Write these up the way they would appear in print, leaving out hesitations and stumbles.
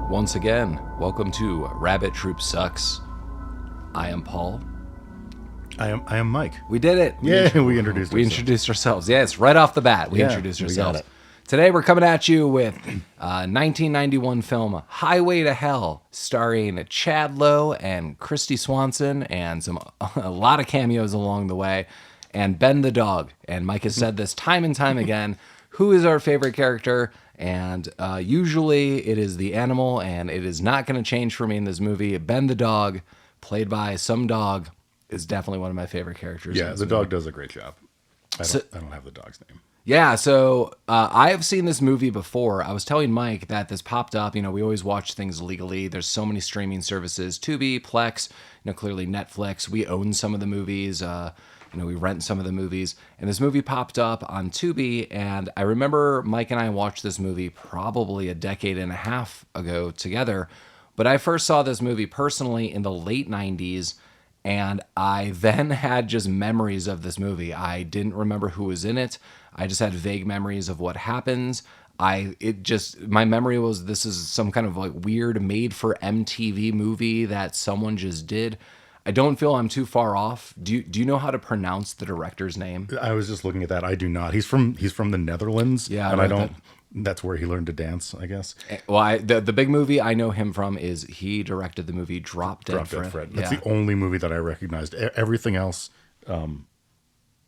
Once again, welcome to Rabbit Troop Sucks. I am Paul. I am Mike. We did it. We introduced ourselves. Yes, right off the bat, we introduced ourselves. Today we're coming at you with 1991 film Highway to Hell, starring Chad Lowe and Kristy Swanson, and a lot of cameos along the way, and Ben the dog. And Mike has said this time and time again. Who is our favorite character? And usually it is the animal, and it is not going to change for me in this movie. Ben the dog, played by some dog, is definitely one of my favorite characters. Yeah, the dog does a great job. I don't have the dog's name. Yeah, so I have seen this movie before. I was telling Mike that this popped up. You know, we always watch things legally. There's so many streaming services, Tubi, Plex, clearly Netflix. We own some of the movies. We rent some of the movies. And this movie popped up on Tubi, and I remember Mike and I watched this movie probably a decade and a half ago together. But I first saw this movie personally in the late 90s, and I then had just memories of this movie. I didn't remember who was in it. I just had vague memories of what happens. My memory was this is some kind of like weird made for MTV movie that someone just did. I don't feel I'm too far off. Do you know how to pronounce the director's name? I was just looking at that. I do not. He's from the Netherlands. Yeah, and I don't. That's where he learned to dance, I guess. Well, the big movie I know him from is he directed the movie Drop Dead Fred. That's the only movie that I recognized. Everything else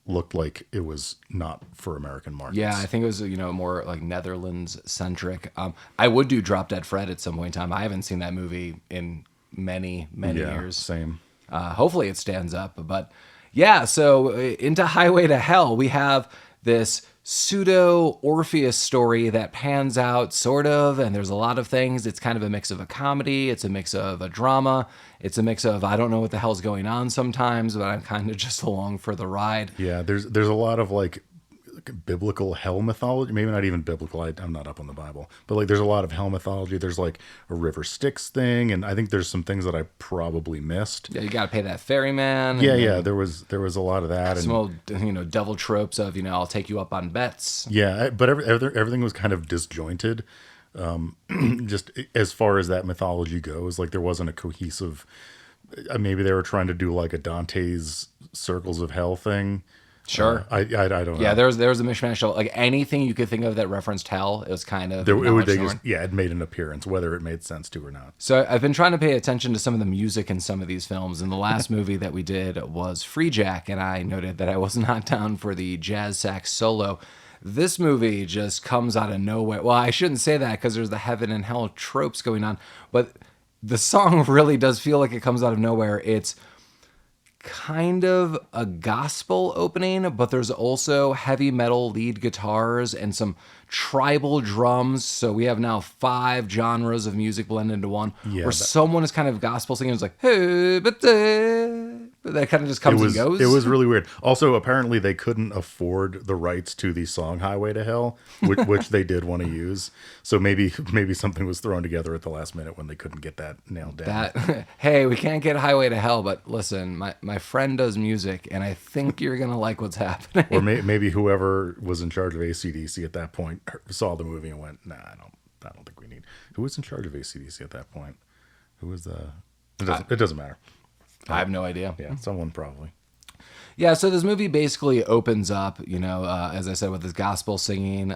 looked like it was not for American markets. Yeah, I think it was more like Netherlands centric. I would do Drop Dead Fred at some point in time. I haven't seen that movie in many years. Same. Hopefully it stands up. But yeah, so into Highway to Hell, we have this pseudo Orpheus story that pans out sort of, and there's a lot of things. It's kind of a mix of a comedy. It's a mix of a drama. It's a mix of, I don't know what the hell's going on sometimes, but I'm kind of just along for the ride. Yeah, there's a lot of like biblical hell mythology, maybe not even biblical. I'm not up on the Bible, but like there's a lot of hell mythology. There's like a river Styx thing, and I think there's some things that I probably missed. Yeah, you got to pay that ferryman. Yeah, there was a lot of that, some old devil tropes of I'll take you up on bets. Yeah, but everything was kind of disjointed. Just as far as that mythology goes, like there wasn't a cohesive. Maybe they were trying to do like a Dante's Circles of Hell thing. Sure. I don't know. Yeah, there was a mishmash of like anything you could think of that referenced hell. It was kind of it made an appearance, whether it made sense to or not. So I've been trying to pay attention to some of the music in some of these films, and the last movie that we did was Free Jack, and I noted that I was not down for the jazz sax solo. This movie just comes out of nowhere. Well, I shouldn't say that because there's the heaven and hell tropes going on, but the song really does feel like it comes out of nowhere. It's kind of a gospel opening, but there's also heavy metal lead guitars and some tribal drums. So we have now 5 genres of music blended into one. Yeah, where someone is kind of gospel singing. It's like, hey, but that kind of just comes and goes. It was really weird. Also, apparently they couldn't afford the rights to the song Highway to Hell, which they did want to use. So maybe something was thrown together at the last minute when they couldn't get that nailed down. Hey, we can't get Highway to Hell, but listen, my friend does music, and I think you're going to like what's happening. Or maybe whoever was in charge of AC/DC at that point saw the movie and went, nah, I don't think we need. Who was in charge of AC/DC at that point? Who was the... It doesn't matter. I have no idea. Yeah, someone probably. Yeah, so this movie basically opens up, as I said, with this gospel singing.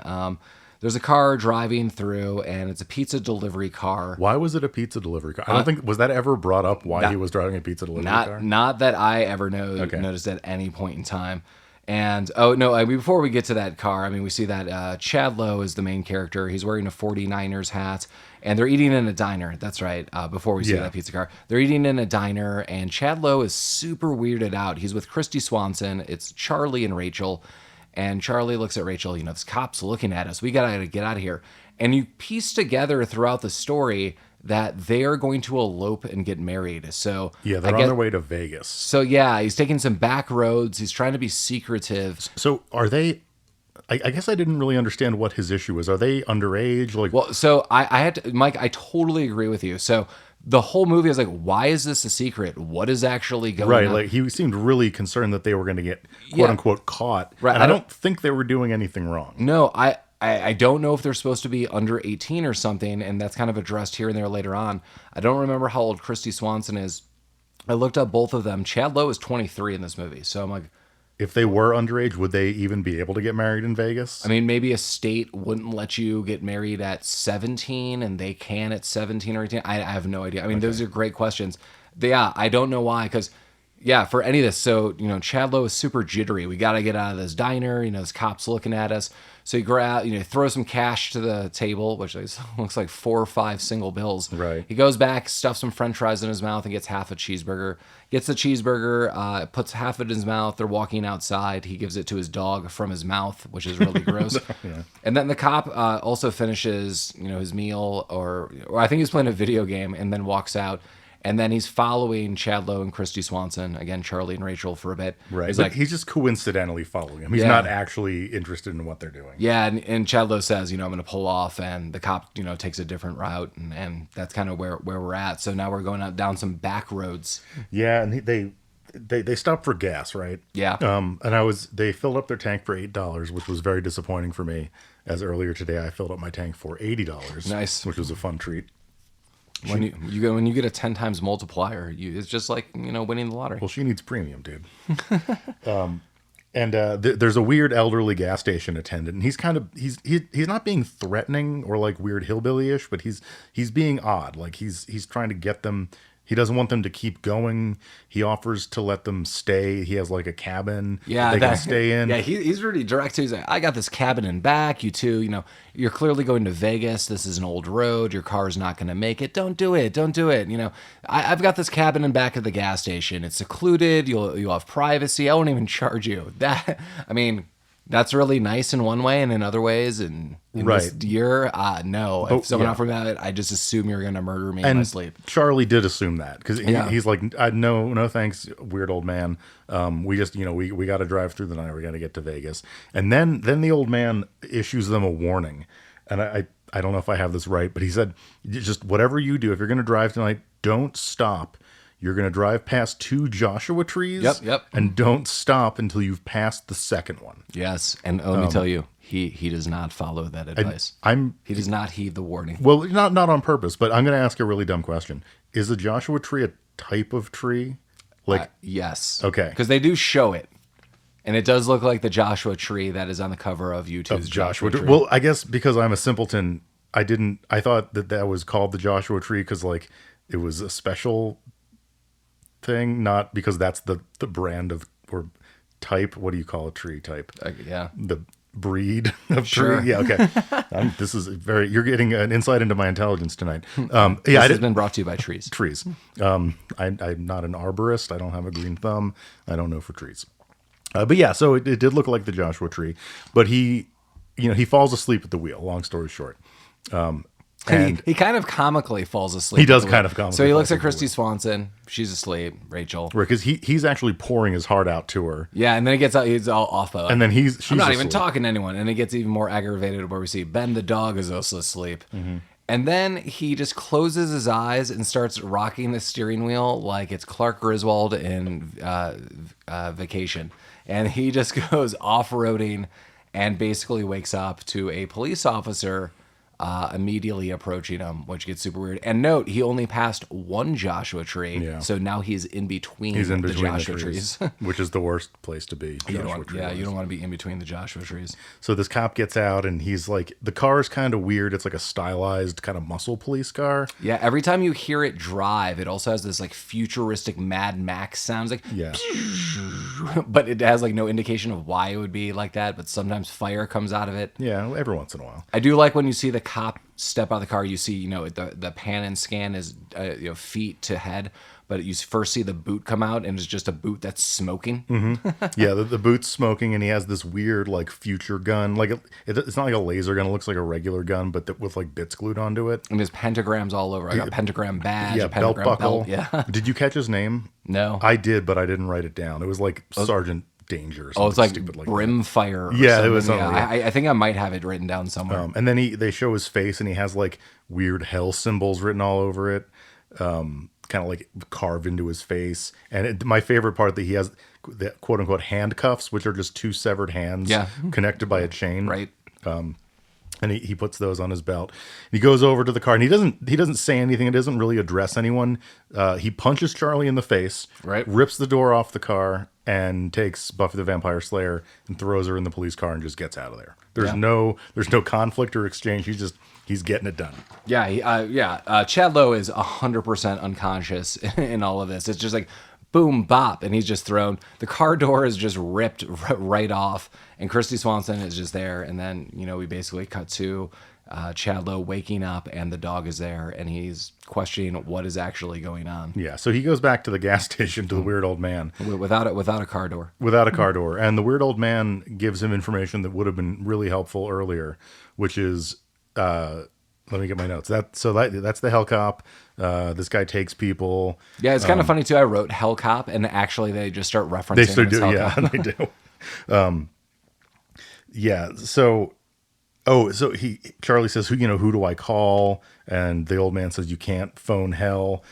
There's a car driving through, and it's a pizza delivery car. Why was it a pizza delivery car? I don't think, was that ever brought up why he was driving a pizza delivery car? Not that I ever noticed at any point in time. And, before we get to that car, we see that Chad Lowe is the main character. He's wearing a 49ers hat, and they're eating in a diner. That's right, before we see that pizza car. They're eating in a diner, and Chad Lowe is super weirded out. He's with Kristy Swanson. It's Charlie and Rachel. And Charlie looks at Rachel, this cop's looking at us. We got to get out of here. And you piece together throughout the story that they are going to elope and get married. So yeah, they're on their way to Vegas. So yeah, he's taking some back roads. He's trying to be secretive. So are they... I guess I didn't really understand what his issue was. Are they underage? Well, so I had to... Mike, I totally agree with you. So the whole movie, I was like, why is this a secret? What is actually going on? Right, like he seemed really concerned that they were going to get quote unquote caught. Right, and I don't think they were doing anything wrong. No, I don't know if they're supposed to be under 18 or something, and that's kind of addressed here and there later on. I don't remember how old Kristy Swanson is. I looked up both of them. Chad Lowe is 23 in this movie, so I'm like, If they were underage, would they even be able to get married in Vegas? I mean, maybe a state wouldn't let you get married at 17 and they can at 17 or 18. I have no idea. I mean, those are great questions. Yeah, I don't know why, because, yeah, for any of this, so, Chad Lowe is super jittery. We got to get out of this diner. This cop's looking at us. So you grab, throw some cash to the table, which looks like 4 or 5 single bills. Right. He goes back, stuffs some French fries in his mouth, and gets half a cheeseburger. Gets the cheeseburger, puts half it in his mouth. They're walking outside. He gives it to his dog from his mouth, which is really gross. Yeah. And then the cop also finishes, his meal, or I think he's playing a video game, and then walks out. And then he's following Chad Lowe and Kristy Swanson, again, Charlie and Rachel, for a bit. Right. He's But like, he's just coincidentally following him. He's not actually interested in what they're doing. yeah, and Chad Lowe says, I'm going to pull off, and the cop, takes a different route, and that's kind of where we're at. So now we're going out down some back roads. Yeah, and they stopped for gas, right? Yeah. And they filled up their tank for $8, which was very disappointing for me. As earlier today, I filled up my tank for $80. Nice. Which was a fun treat. When you get a 10 times multiplier, it's just like, winning the lottery. Well, she needs premium, dude. There's a weird elderly gas station attendant, and he's not being threatening or like weird hillbilly-ish, but he's being odd. Like he's trying to get them. He doesn't want them to keep going. He offers to let them stay. He has like a cabin they can stay in. Yeah, he's really direct too. He's like, I got this cabin in back. You two, you're clearly going to Vegas. This is an old road. Your car's not going to make it. Don't do it. Don't do it. I've got this cabin in back of the gas station. It's secluded. You'll have privacy. I won't even charge you. That's really nice in one way, and in other ways, and in this year, no. If someone offered me that, I just assume you're going to murder me in my sleep. Charlie did assume that because he's like, no, thanks, weird old man. We just, we got to drive through the night. We got to get to Vegas, and then the old man issues them a warning, and I don't know if I have this right, but he said, just whatever you do, if you're going to drive tonight, don't stop. You're going to drive past 2 Joshua trees. Yep. And don't stop until you've passed the second one. Yes. And let me tell you, he does not follow that advice. He does not heed the warning. Well, not on purpose, but I'm going to ask a really dumb question. Is a Joshua tree a type of tree? Yes. Okay. Because they do show it. And it does look like the Joshua tree that is on the cover of YouTube's Joshua tree. Well, I guess because I'm a simpleton, I thought that was called the Joshua tree because it was a special thing, not because that's the brand of or type. What do you call a tree type? Yeah, the breed of sure. tree. Yeah, okay. This is you're getting an insight into my intelligence tonight. This has been brought to you by trees. Trees. I'm not an arborist. I don't have a green thumb. I don't know for trees. But yeah, so it did look like the Joshua tree, but he falls asleep at the wheel. Long story short. And he kind of comically falls asleep. He does kind of comically. So he looks at Kristy Swanson. She's asleep. Rachel. Right, because he's actually pouring his heart out to her. Yeah, and then he's all off of it. And then she's I'm not asleep. even talking to anyone. And it gets even more aggravated where we see Ben the dog is also asleep. Mm-hmm. And then he just closes his eyes and starts rocking the steering wheel like it's Clark Griswold in Vacation. And he just goes off-roading and basically wakes up to a police officer immediately approaching him, which gets super weird. And note, he only passed 1 Joshua tree, so now he's in between the Joshua trees. Which is the worst place to be. You don't want to be in between the Joshua trees. So this cop gets out, and he's like, the car is kind of weird. It's like a stylized kind of muscle police car. Yeah, every time you hear it drive, it also has this like futuristic Mad Max sounds, like, yeah. But it has like no indication of why it would be like that, but sometimes fire comes out of it. Yeah, every once in a while. I do like when you see the cop step out of the car, you see, the pan and scan is, feet to head, but you first see the boot come out, and it's just a boot that's smoking. Mm-hmm. Yeah, the boot's smoking, and he has this weird, like, future gun. Like, it's not like a laser gun. It looks like a regular gun, but with, like, bits glued onto it. And there's pentagrams all over. I got pentagram badge, yeah, a pentagram belt buckle. belt. Yeah. Did you catch his name? No. I did, but I didn't write it down. It was like Sergeant Danger or something. Oh, it's like stupid like Brimfire. Or yeah, something. it was something. Yeah, I think I might have it written down somewhere. And then they show his face, and he has like weird hell symbols written all over it, kind of like carved into his face. And my favorite part, that he has the quote unquote handcuffs, which are just 2 severed hands connected by a chain. Right. And he puts those on his belt. He goes over to the car, and he doesn't say anything. It doesn't really address anyone. He punches Charlie in the face, Right. rips the door off the car, and takes Buffy the Vampire Slayer and throws her in the police car and just gets out of there. There's no conflict or exchange. He's getting it done. Yeah, Chad Lowe is 100% unconscious in all of this. It's just like boom, bop, and he's just thrown. The car door is just ripped right off, and Kristy Swanson is just there. And then, we basically cut to Chad Lowe waking up, and the dog is there, and he's questioning what is actually going on. Yeah, so he goes back to the gas station to the weird old man. Without a car door. Without a car door. And the weird old man gives him information that would have been really helpful earlier, which is... let me get my notes. That's the hell cop. This guy takes people. Yeah, it's kind of funny too. I wrote hell cop, and actually they just start referencing. They still do, hell yeah, cop. they do. So Charlie says, who do I call? And the old man says, you can't phone hell.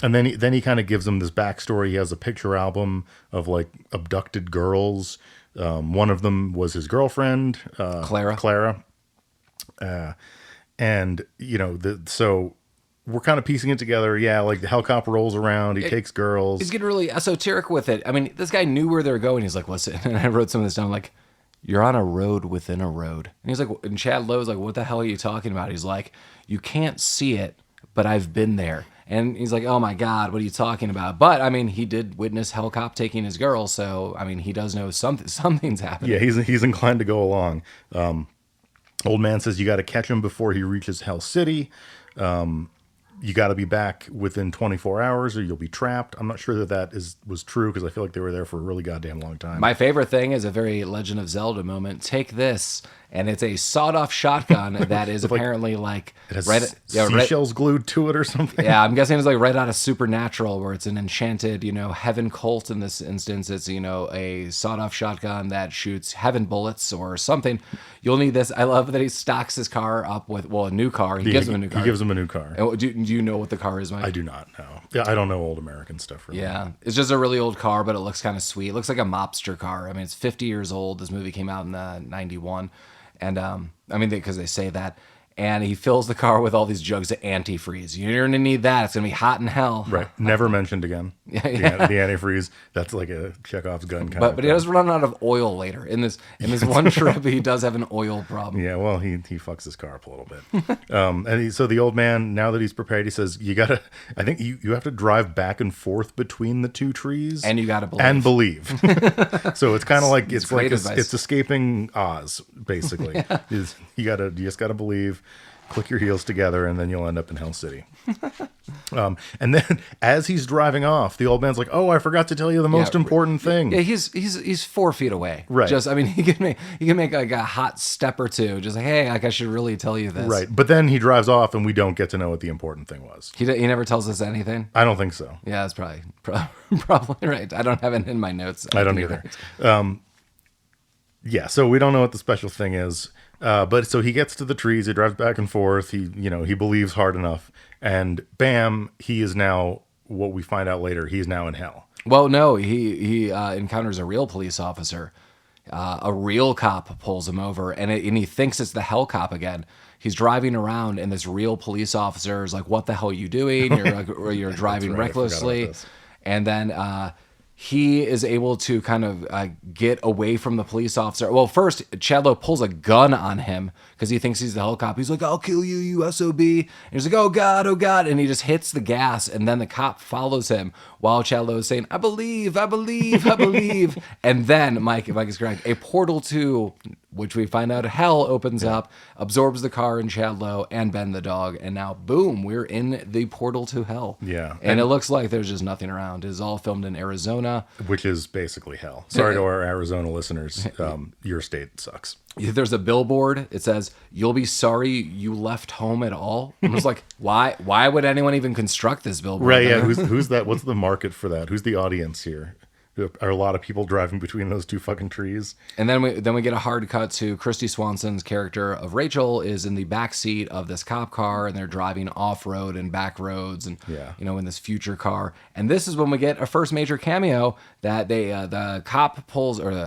And then he kind of gives him this backstory. He has a picture album of like abducted girls. One of them was his girlfriend, Clara. So we're kind of piecing it together. Yeah, like the helicopter rolls around. He takes girls. He's getting really esoteric with it. I mean, this guy knew where they were going. He's like, listen, and I wrote some of this down. Like, you're on a road within a road. And he's like, and Chad Lowe's like, what the hell are you talking about? He's like, you can't see it, but I've been there. And he's like, oh my God, what are you talking about? But I mean, he did witness Hellcop taking his girl. So, I mean, he does know something's happening. Yeah, he's inclined to go along. Old man says you got to catch him before he reaches Hell City. You got to be back within 24 hours or you'll be trapped. I'm not sure that was true because I feel like they were there for a really goddamn long time. My favorite thing is a very Legend of Zelda moment. Take this, and it's a sawed-off shotgun that is apparently like it has seashells glued to it or something. Yeah, I'm guessing it's like right out of Supernatural, where it's an enchanted, heaven cult in this instance. It's a sawed-off shotgun that shoots heaven bullets or something. You'll need this. I love that he stocks his car up with a new car. He gives him a new car. He gives him a new car. And do you know what the car is, Mike? I do not know. Yeah, I don't know old American stuff really. Yeah, it's just a really old car, but it looks kind of sweet. It looks like a mobster car. I mean, it's 50 years old. This movie came out in 91. And because they say that. And he fills the car with all these jugs of antifreeze. You're going to need that. It's going to be hot in hell. Right. Never mentioned again. Yeah. The antifreeze. That's like a Chekhov's gun kind of But he does run out of oil later. In this one trip, he does have an oil problem. Yeah, well, he fucks his car up a little bit. So the old man, now that he's prepared, he says, I think you have to drive back and forth between the two trees. And you got to believe. So it's kind of like, it's escaping Oz, basically. Yeah. You just got to believe. Click your heels together, and then you'll end up in Hell City. And then, as he's driving off, the old man's like, "Oh, I forgot to tell you the most important thing." Yeah, he's 4 feet away. Right. He can make like a hot step or two. Just like, hey, like I should really tell you this. Right. But then he drives off, and we don't get to know what the important thing was. He never tells us anything. I don't think so. Yeah, that's probably right. I don't have it in my notes. I don't either. Yeah, so we don't know what the special thing is. But so he gets to the trees, he drives back and forth, he believes hard enough, and bam, he is now, what we find out later, he's now in hell. Well, no, he encounters a real police officer. A real cop pulls him over, and he thinks it's the hell cop again. He's driving around, and this real police officer is like, "What the hell are you doing? You're driving recklessly." And then he is able to kind of get away from the police officer. Well, first, Chad Lowe pulls a gun on him because he thinks he's the hell cop. He's like, "I'll kill you, you SOB." And he's like, "Oh, God, oh, God." And he just hits the gas, and then the cop follows him while Chad Lowe is saying, "I believe, I believe, I believe." And then, Mike, if Mike is correct, a portal to, which we find out hell opens up, absorbs the car and Chad Lowe and Ben the dog. And now, boom, we're in the portal to hell. Yeah. And it looks like there's just nothing around. It's all filmed in Arizona. Which is basically hell. Sorry to our Arizona listeners. Your state sucks. There's a billboard. It says, "You'll be sorry you left home at all." I was like, why would anyone even construct this billboard? Right, yeah. Who's that? What's the market for that? Who's the audience here? Are a lot of people driving between those two fucking trees? And then we get a hard cut to Kristy Swanson's character of Rachel is in the back seat of this cop car, and they're driving off-road and back roads, and in this future car. And this is when we get a first major cameo that the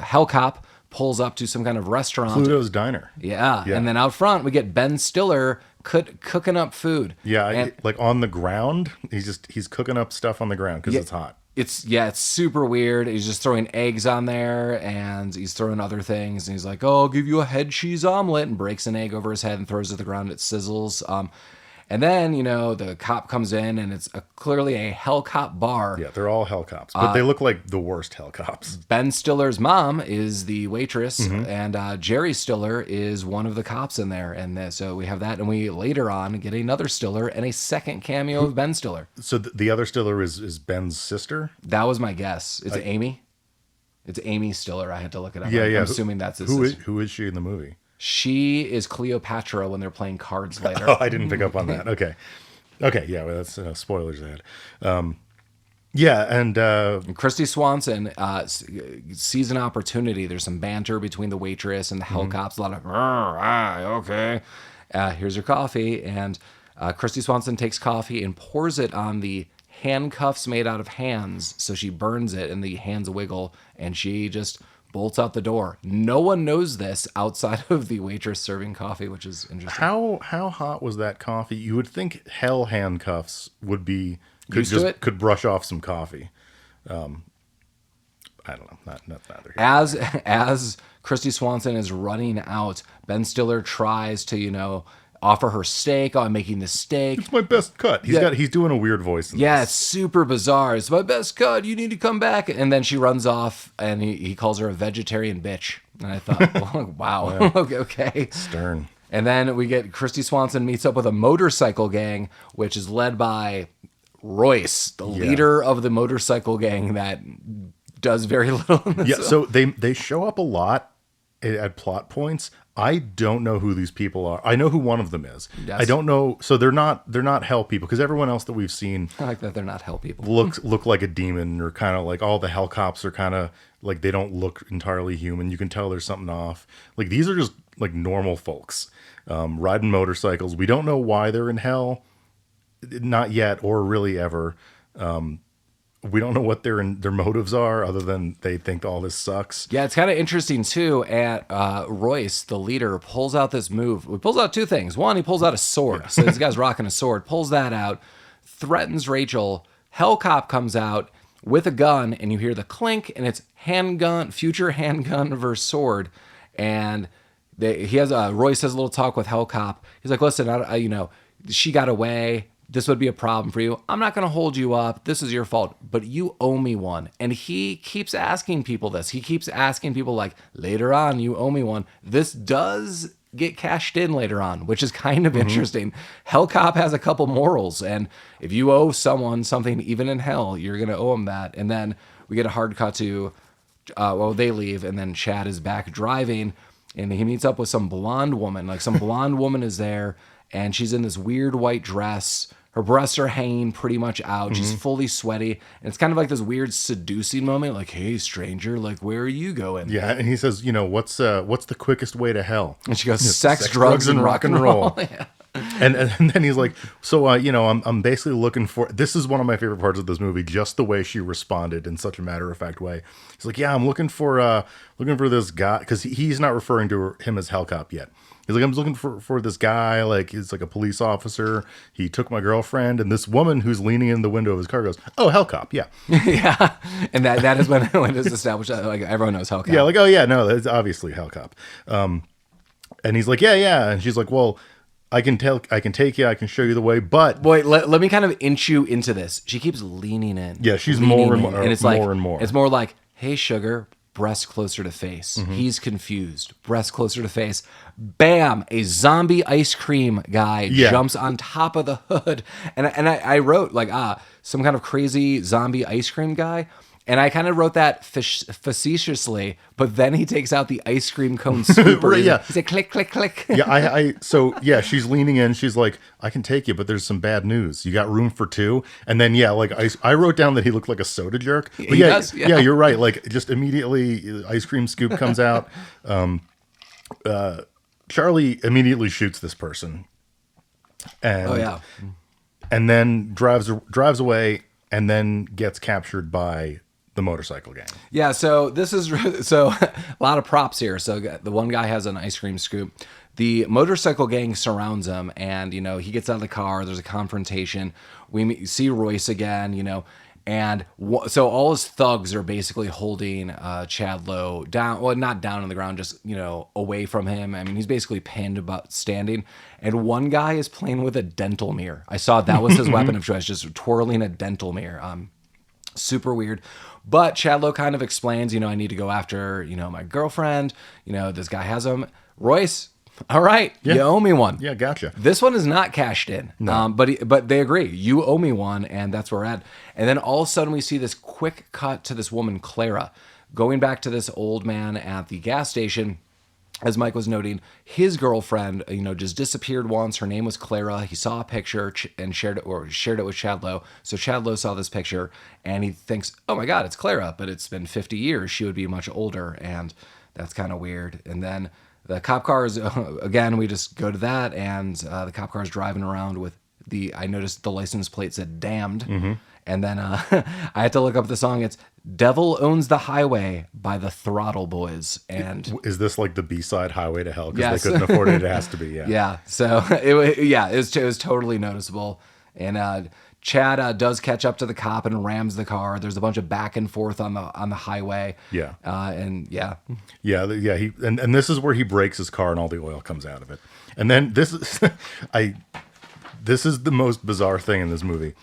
hell cop pulls up to some kind of restaurant. Pluto's Diner. Yeah. Yeah. And then out front, we get Ben Stiller cooking up food. Yeah, like on the ground. He's cooking up stuff on the ground because it's hot. It's super weird. He's just throwing eggs on there, and he's throwing other things. And he's like, "Oh, I'll give you a head cheese omelet," and breaks an egg over his head and throws it to the ground. It sizzles. And then, the cop comes in, and it's clearly a hell cop bar. Yeah, they're all hell cops, but they look like the worst hell cops. Ben Stiller's mom is the waitress, and Jerry Stiller is one of the cops in there. And so we have that, and we later on get another Stiller and a second cameo of Ben Stiller. So the other Stiller is Ben's sister? That was my guess. It's Amy. It's Amy Stiller. I had to look it up. Yeah. I'm assuming that's his who sister. Who is she in the movie? She is Cleopatra when they're playing cards later. Oh, I didn't pick up on that. Okay. Yeah, well, that's spoilers ahead. Yeah, and Kristy Swanson sees an opportunity. There's some banter between the waitress and the hell cops. A lot of, okay. Here's your coffee. And Kristy Swanson takes coffee and pours it on the handcuffs made out of hands. So she burns it and the hands wiggle. And she just bolts out the door. No one knows this outside of the waitress serving coffee, which is interesting. how hot was that coffee? You would think hell handcuffs would be could brush off some coffee. I don't know. Not neither here. As Kristy Swanson is running out, Ben Stiller tries to offer her steak. Oh, I'm making this steak. It's my best cut. He's doing a weird voice. Yeah, it's super bizarre. It's my best cut. You need to come back. And then she runs off, and he calls her a vegetarian bitch. And I thought, well, wow, Yeah. okay. Stern. And then we get Kristy Swanson meets up with a motorcycle gang, which is led by Royce, the leader of the motorcycle gang that does very little in this film. So they show up a lot at plot points. I don't know who these people are. I know who one of them is. Yes. I don't know. So they're not hell people, because everyone else that we've seen I like that they're not hell people. look like a demon, or kind of like all the hell cops are kind of like, they don't look entirely human. You can tell there's something off. Like, these are just like normal folks riding motorcycles. We don't know why they're in hell, not yet, or really ever. We don't know what their motives are, other than they think all this sucks. Yeah, it's kind of interesting too. Royce, the leader, pulls out this move. He pulls out two things. One, he pulls out a sword. So this guy's rocking a sword. Pulls that out, threatens Rachel. Hell cop comes out with a gun, and you hear the clink, and it's future handgun versus sword. And Royce has a little talk with Hell cop. He's like, "Listen, she got away. This would be a problem for you. I'm not going to hold you up. This is your fault, but you owe me one." And he keeps asking people this. He keeps asking people, like, later on, you owe me one. This does get cashed in later on, which is kind of interesting. Hell cop has a couple morals, and if you owe someone something, even in hell, you're going to owe them that. And then we get a hard cut to, they leave, and then Chad is back driving, and he meets up with some blonde woman. Like, some blonde woman is there, and she's in this weird white dress. Her breasts are hanging pretty much out. She's fully sweaty. And it's kind of like this weird seducing moment. Like, "Hey, stranger, like, where are you going?" Yeah, and he says, what's the quickest way to hell? And she goes, sex, drugs, and rock and roll. Yeah. And then he's like, so, I'm basically looking for, this is one of my favorite parts of this movie, just the way she responded in such a matter-of-fact way. He's like, yeah, I'm looking for this guy, because he's not referring to him as Hell Cop yet. He's like, I'm looking for this guy, like, he's like a police officer. He took my girlfriend, and this woman who's leaning in the window of his car goes, "Oh, Hell Cop, yeah." Yeah, and that is when it's established that, like, everyone knows Hell Cop. Yeah, like, oh yeah, no, that's obviously Hell Cop. And he's like, yeah, and she's like, well, I can take you, I can show you the way, but boy, let me kind of inch you into this. She keeps leaning in. Yeah, she's more and more, and it's more and more. It's more like, "Hey, sugar, breast closer to face." He's confused. Breast closer to face. Bam! A zombie ice cream guy jumps on top of the hood, and I wrote like, some kind of crazy zombie ice cream guy. And I kind of wrote that facetiously, but then he takes out the ice cream cone scooper. Right, yeah. He's like, click, click, click. Yeah, she's leaning in. She's like, "I can take you, but there's some bad news. You got room for two?" And then, I wrote down that he looked like a soda jerk. But He does, yeah. You're right. Like, just immediately, ice cream scoop comes out. Charlie immediately shoots this person. And then drives away, and then gets captured by the motorcycle gang. Yeah, so this is so a lot of props here. So the one guy has an ice cream scoop. The motorcycle gang surrounds him, and he gets out of the car. There's a confrontation. See Royce again, and so all his thugs are basically holding Chad Lowe down. Well, not down on the ground, just away from him. I mean, he's basically pinned about standing. And one guy is playing with a dental mirror. I saw that was his weapon of choice, just twirling a dental mirror. Super weird. But Chad Lowe kind of explains, I need to go after, my girlfriend. This guy has him. Royce, all right, you owe me one. Yeah, gotcha. This one is not cashed in. No. But they agree. You owe me one, and that's where we're at. And then all of a sudden we see this quick cut to this woman, Clara, going back to this old man at the gas station. As Mike was noting, his girlfriend, just disappeared once. Her name was Clara. He saw a picture and shared it with Chad Lowe. So Chad Lowe saw this picture, and he thinks, "Oh my God, it's Clara!" But it's been 50 years. She would be much older, and that's kind of weird. And then the cop car is again. We just go to that, and the cop car is driving around with I noticed the license plate said "damned," and then I had to look up the song. It's "Devil Owns the Highway" by the Throttle Boys. And is this like the B-side Highway to Hell? Because Yes. they couldn't afford it. It has to be. Yeah. Yeah. So it was totally noticeable. And Chad does catch up to the cop and rams the car. There's a bunch of back and forth on the highway. Yeah. Yeah. And this is where he breaks his car and all the oil comes out of it. And then this is this is the most bizarre thing in this movie.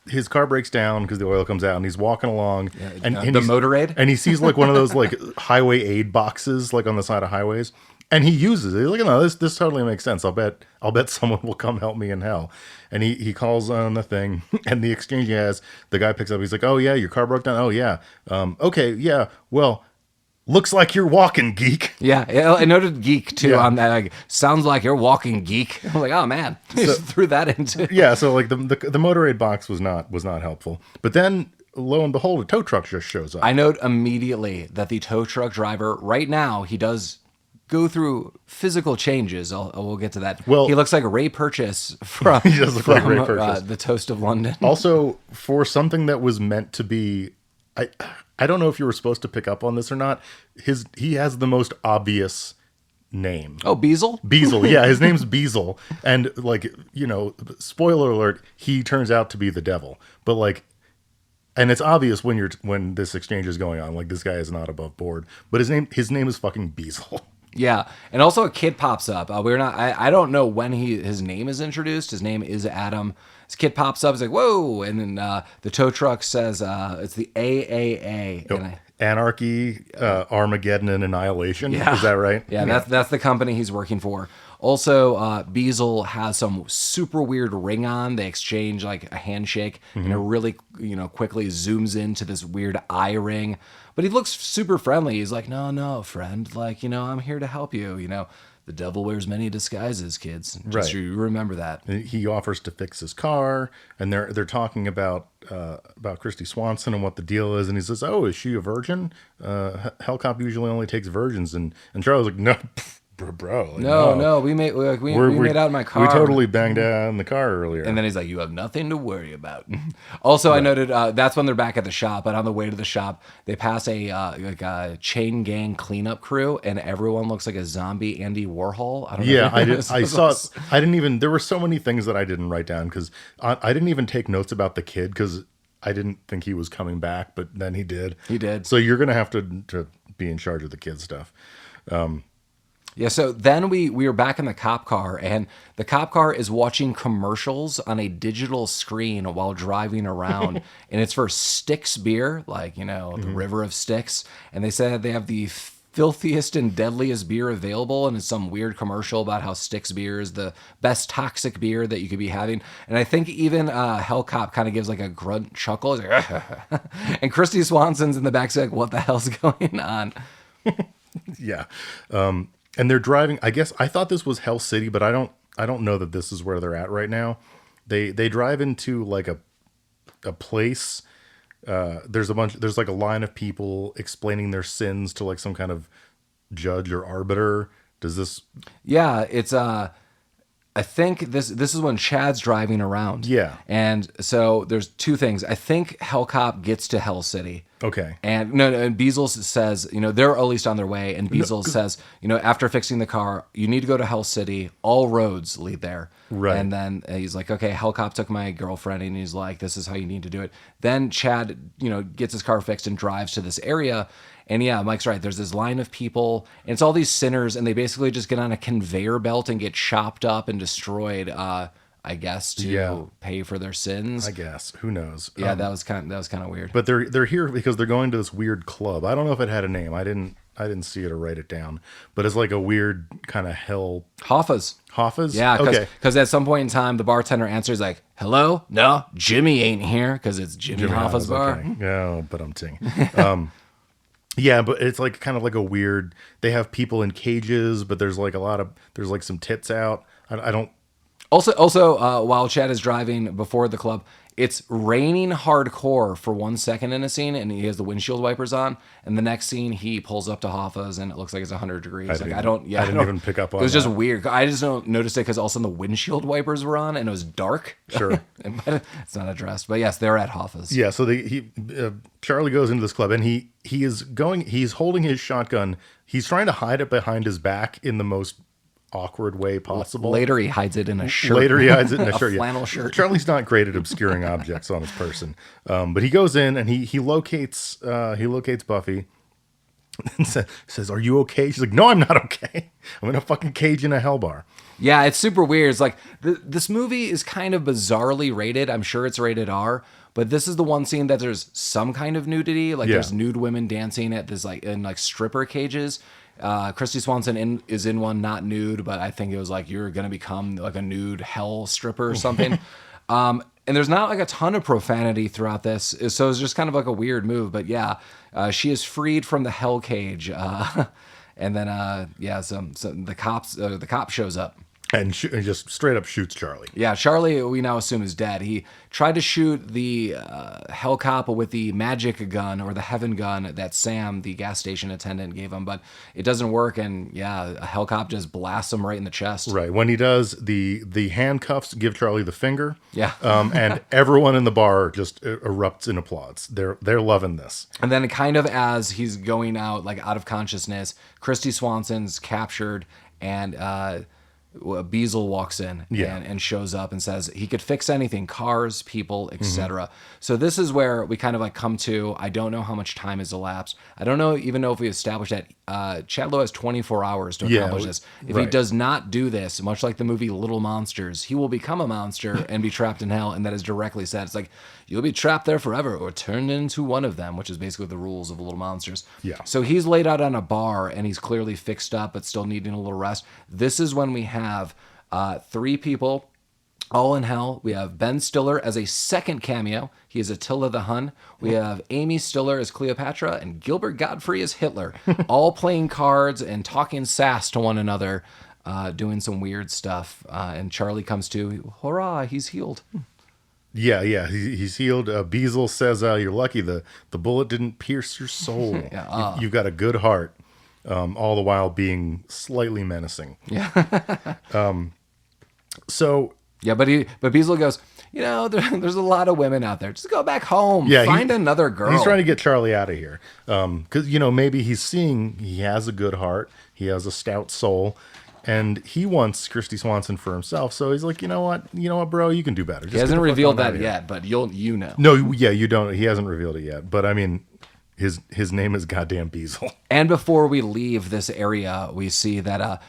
His car breaks down because the oil comes out, and he's walking along, and the Motorade, and he sees like one of those like highway aid boxes like on the side of highways, and he uses it. He's like, no, this totally makes sense. I'll bet someone will come help me in hell. And he calls on the thing, and the exchange he has, the guy picks up. He's like, oh yeah, your car broke down. Oh yeah, okay, yeah. Well, looks like you're walking, geek. Yeah, I noted geek too on that. Like, sounds like you're walking, geek. I'm like, oh man, just threw that into. Yeah, so like the Motorade box was not helpful. But then lo and behold, a tow truck just shows up. I note immediately that the tow truck driver right now he does go through physical changes. We'll get to that. Well, he looks like Ray Purchase from he does look like Ray Purchase. The Toast of London. Also, for something that was meant to be, I don't know if you were supposed to pick up on this or not. He has the most obvious name. Oh, Beezle? Beezle, yeah, his name's Beezle. And like, spoiler alert, he turns out to be the devil. But like, and it's obvious when this exchange is going on, like this guy is not above board. But his name is fucking Beezle. Yeah, and also a kid pops up. I don't know when his name is introduced. His name is Adam. This kid pops up. He's like, whoa, and then the tow truck says it's the AAA. Oh, Anarchy, Armageddon, and Annihilation. Yeah. Is that right? Yeah, that's the company he's working for. Also, Beezle has some super weird ring on. They exchange like a handshake, and it really quickly zooms into this weird eye ring. But he looks super friendly. He's like, no, friend. Like, I'm here to help you. The devil wears many disguises, kids. Just Right. you remember that. He offers to fix his car, and they're talking about Kristy Swanson and what the deal is, and he says, "Oh, is she a virgin? Hellcop usually only takes virgins." And Charlie's like, "No, bro, like, No, we made out in my car. We totally banged out in the car earlier." And then he's like, "You have nothing to worry about." Also, I noted that's when they're back at the shop. But on the way to the shop, they pass a chain gang cleanup crew, and everyone looks like a zombie Andy Warhol. I don't know. Yeah, I saw. I didn't even. There were so many things that I didn't write down because I didn't even take notes about the kid because I didn't think he was coming back, but then he did. He did. So you're gonna have to be in charge of the kid stuff. Yeah, so then we were back in the cop car, and the cop car is watching commercials on a digital screen while driving around, and it's for Styx beer, like, the River of Styx, and they said they have the filthiest and deadliest beer available, and it's some weird commercial about how Styx beer is the best toxic beer that you could be having, and I think even Hellcop kind of gives like a grunt chuckle, he's like, and Kristy Swanson's in the back saying, like, what the hell's going on? Yeah. And they're driving. I guess I thought this was Hell City, but I don't know that this is where they're at right now. They drive into like a place. There's like a line of people explaining their sins to like some kind of judge or arbiter. Does this? Yeah, it's I think this is when Chad's driving around. Yeah. And so there's two things. I think Hellcop gets to Hell City. Okay. And and Beezle says, they're at least on their way. And Beezle says, after fixing the car, you need to go to Hell City. All roads lead there. Right. And then he's like, okay, Hellcop took my girlfriend, and he's like, this is how you need to do it. Then Chad, gets his car fixed and drives to this area. And yeah, Mike's right. There's this line of people, and it's all these sinners, and they basically just get on a conveyor belt and get chopped up and destroyed. I guess to pay for their sins. I guess, who knows? Yeah, that was kind of weird. But they're here because they're going to this weird club. I don't know if it had a name. I didn't see it or write it down. But it's like a weird kind of hell. Hoffa's. Yeah. Because at some point in time, the bartender answers like, "Hello, no, Jimmy ain't here," because it's Jimmy Hoffa's bar. Okay. Yeah, but I'm ting. Yeah, but it's like kind of like a weird. They have people in cages, but there's like there's like some tits out. I don't. Also, while Chad is driving before the club, it's raining hardcore for 1 second in a scene, and he has the windshield wipers on. And the next scene, he pulls up to Hoffa's, and it looks like it's 100 degrees. I didn't even pick up on. It was just weird. I just don't notice it because all of a sudden the windshield wipers were on, and it was dark. Sure, but it's not addressed. But yes, they're at Hoffa's. Yeah. So Charlie goes into this club, and he's holding his shotgun. He's trying to hide it behind his back in the most awkward way possible. Later he hides it in a shirt. A flannel shirt. Charlie's not great at obscuring objects on his person, but he goes in and he locates Buffy and says, "Are you okay?" She's like, "No, I'm not okay. I'm in a fucking cage in a hell bar." Yeah, it's super weird. It's like this movie is kind of bizarrely rated. I'm sure it's rated R, but this is the one scene that there's some kind of nudity. Like there's nude women dancing at this in stripper cages. Kristy Swanson is in one, not nude, but I think it was like you're gonna become like a nude hell stripper or something. And there's not like a ton of profanity throughout this, so it's just kind of like a weird move. But yeah, she is freed from the hell cage, and then the cop shows up. And just straight up shoots Charlie. Yeah, Charlie, we now assume, is dead. He tried to shoot the Hell Cop with the magic gun or the heaven gun that Sam, the gas station attendant, gave him, but it doesn't work. And yeah, Hell Cop just blasts him right in the chest. Right. When he does, the handcuffs give Charlie the finger. Yeah. And everyone in the bar just erupts in applause. They're loving this. And then kind of as he's going out, like out of consciousness, Kristy Swanson's captured, and Beezle walks in and shows up and says he could fix anything, cars, people, etc. Mm-hmm. So this is where we kind of like come to, I don't know how much time has elapsed. I don't even know if we established that Chad Lowe has 24 hours to accomplish this. If he does not do this, much like the movie Little Monsters, he will become a monster and be trapped in hell. And that is directly said. It's like, you'll be trapped there forever or turned into one of them, which is basically the rules of Little Monsters. Yeah. So he's laid out on a bar and he's clearly fixed up but still needing a little rest. This is when we have three people all in hell. We have Ben Stiller as a second cameo. He is Attila the Hun. We have Amy Stiller as Cleopatra and Gilbert Godfrey as Hitler, all playing cards and talking sass to one another, doing some weird stuff. And Charlie comes to, hurrah, he's healed. Yeah, he's healed. Beezle says, "You're lucky the bullet didn't pierce your soul. You've got a good heart." All the while being slightly menacing. Yeah. So. Yeah, but Beezle goes, there's a lot of women out there. Just go back home. Yeah, find another girl. He's trying to get Charlie out of here. Because, maybe he's seeing he has a good heart. He has a stout soul. And he wants Kristy Swanson for himself. So he's like, you know what, bro, you can do better. Just he hasn't revealed that yet, but you know. No, yeah, you don't. He hasn't revealed it yet. But I mean, his name is goddamn Beezle. And before we leave this area, we see that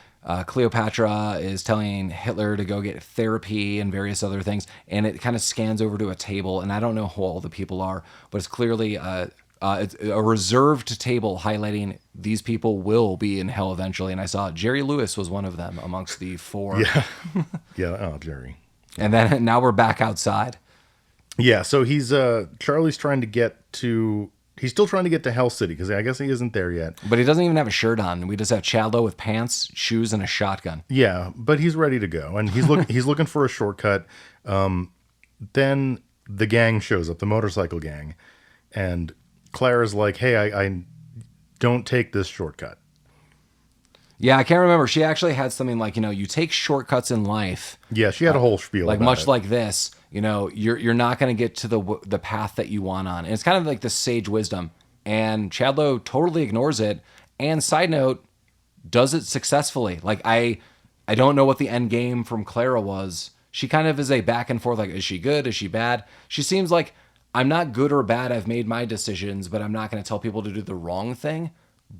Cleopatra is telling Hitler to go get therapy and various other things. And it kind of scans over to a table. And I don't know who all the people are, but it's clearly it's a reserved table highlighting these people will be in hell eventually. And I saw Jerry Lewis was one of them amongst the four. Yeah. Yeah. Oh, Jerry. And then now we're back outside. Yeah. So Charlie's trying to get to... He's still trying to get to Hell City because I guess he isn't there yet. But he doesn't even have a shirt on. We just have Chad Lowe with pants, shoes, and a shotgun. Yeah, but he's ready to go, and he's looking for a shortcut. Then the gang shows up, the motorcycle gang, and Clara's like, "Hey, I don't take this shortcut." Yeah, I can't remember. She actually had something like, you take shortcuts in life. Yeah, she had a whole spiel Like about much it. like this, you're not going to get to the path that you want on. And it's kind of like the sage wisdom. And Chad Lowe totally ignores it. And side note, does it successfully. Like I don't know what the end game from Clara was. She kind of is a back and forth, like, is she good? Is she bad? She seems like, I'm not good or bad. I've made my decisions, but I'm not going to tell people to do the wrong thing.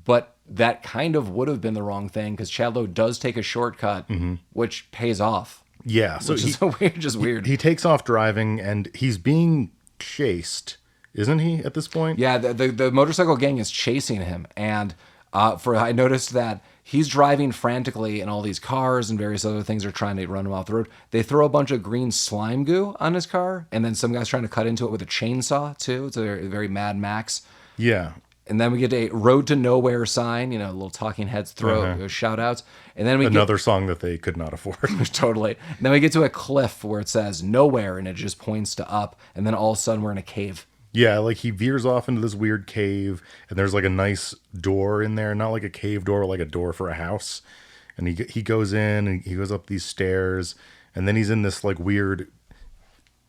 But that kind of would have been the wrong thing because Chad Lowe does take a shortcut, which pays off. Yeah, so Which is so weird, just weird. He takes off driving, and he's being chased, isn't he? At this point, Yeah, the motorcycle gang is chasing him, and I noticed that he's driving frantically, and all these cars and various other things are trying to run him off the road. They throw a bunch of green slime goo on his car, and then some guy's trying to cut into it with a chainsaw too. It's a very Mad Max. yeah. And then we get a road to nowhere sign, little talking heads throw shout outs. And then we Another song that they could not afford. totally. And then we get to a cliff where it says nowhere and it just points to up. And then all of a sudden we're in a cave. Yeah, like he veers off into this weird cave, and there's like a nice door in there, not like a cave door, like a door for a house. And he goes in and he goes up these stairs, and then he's in this like weird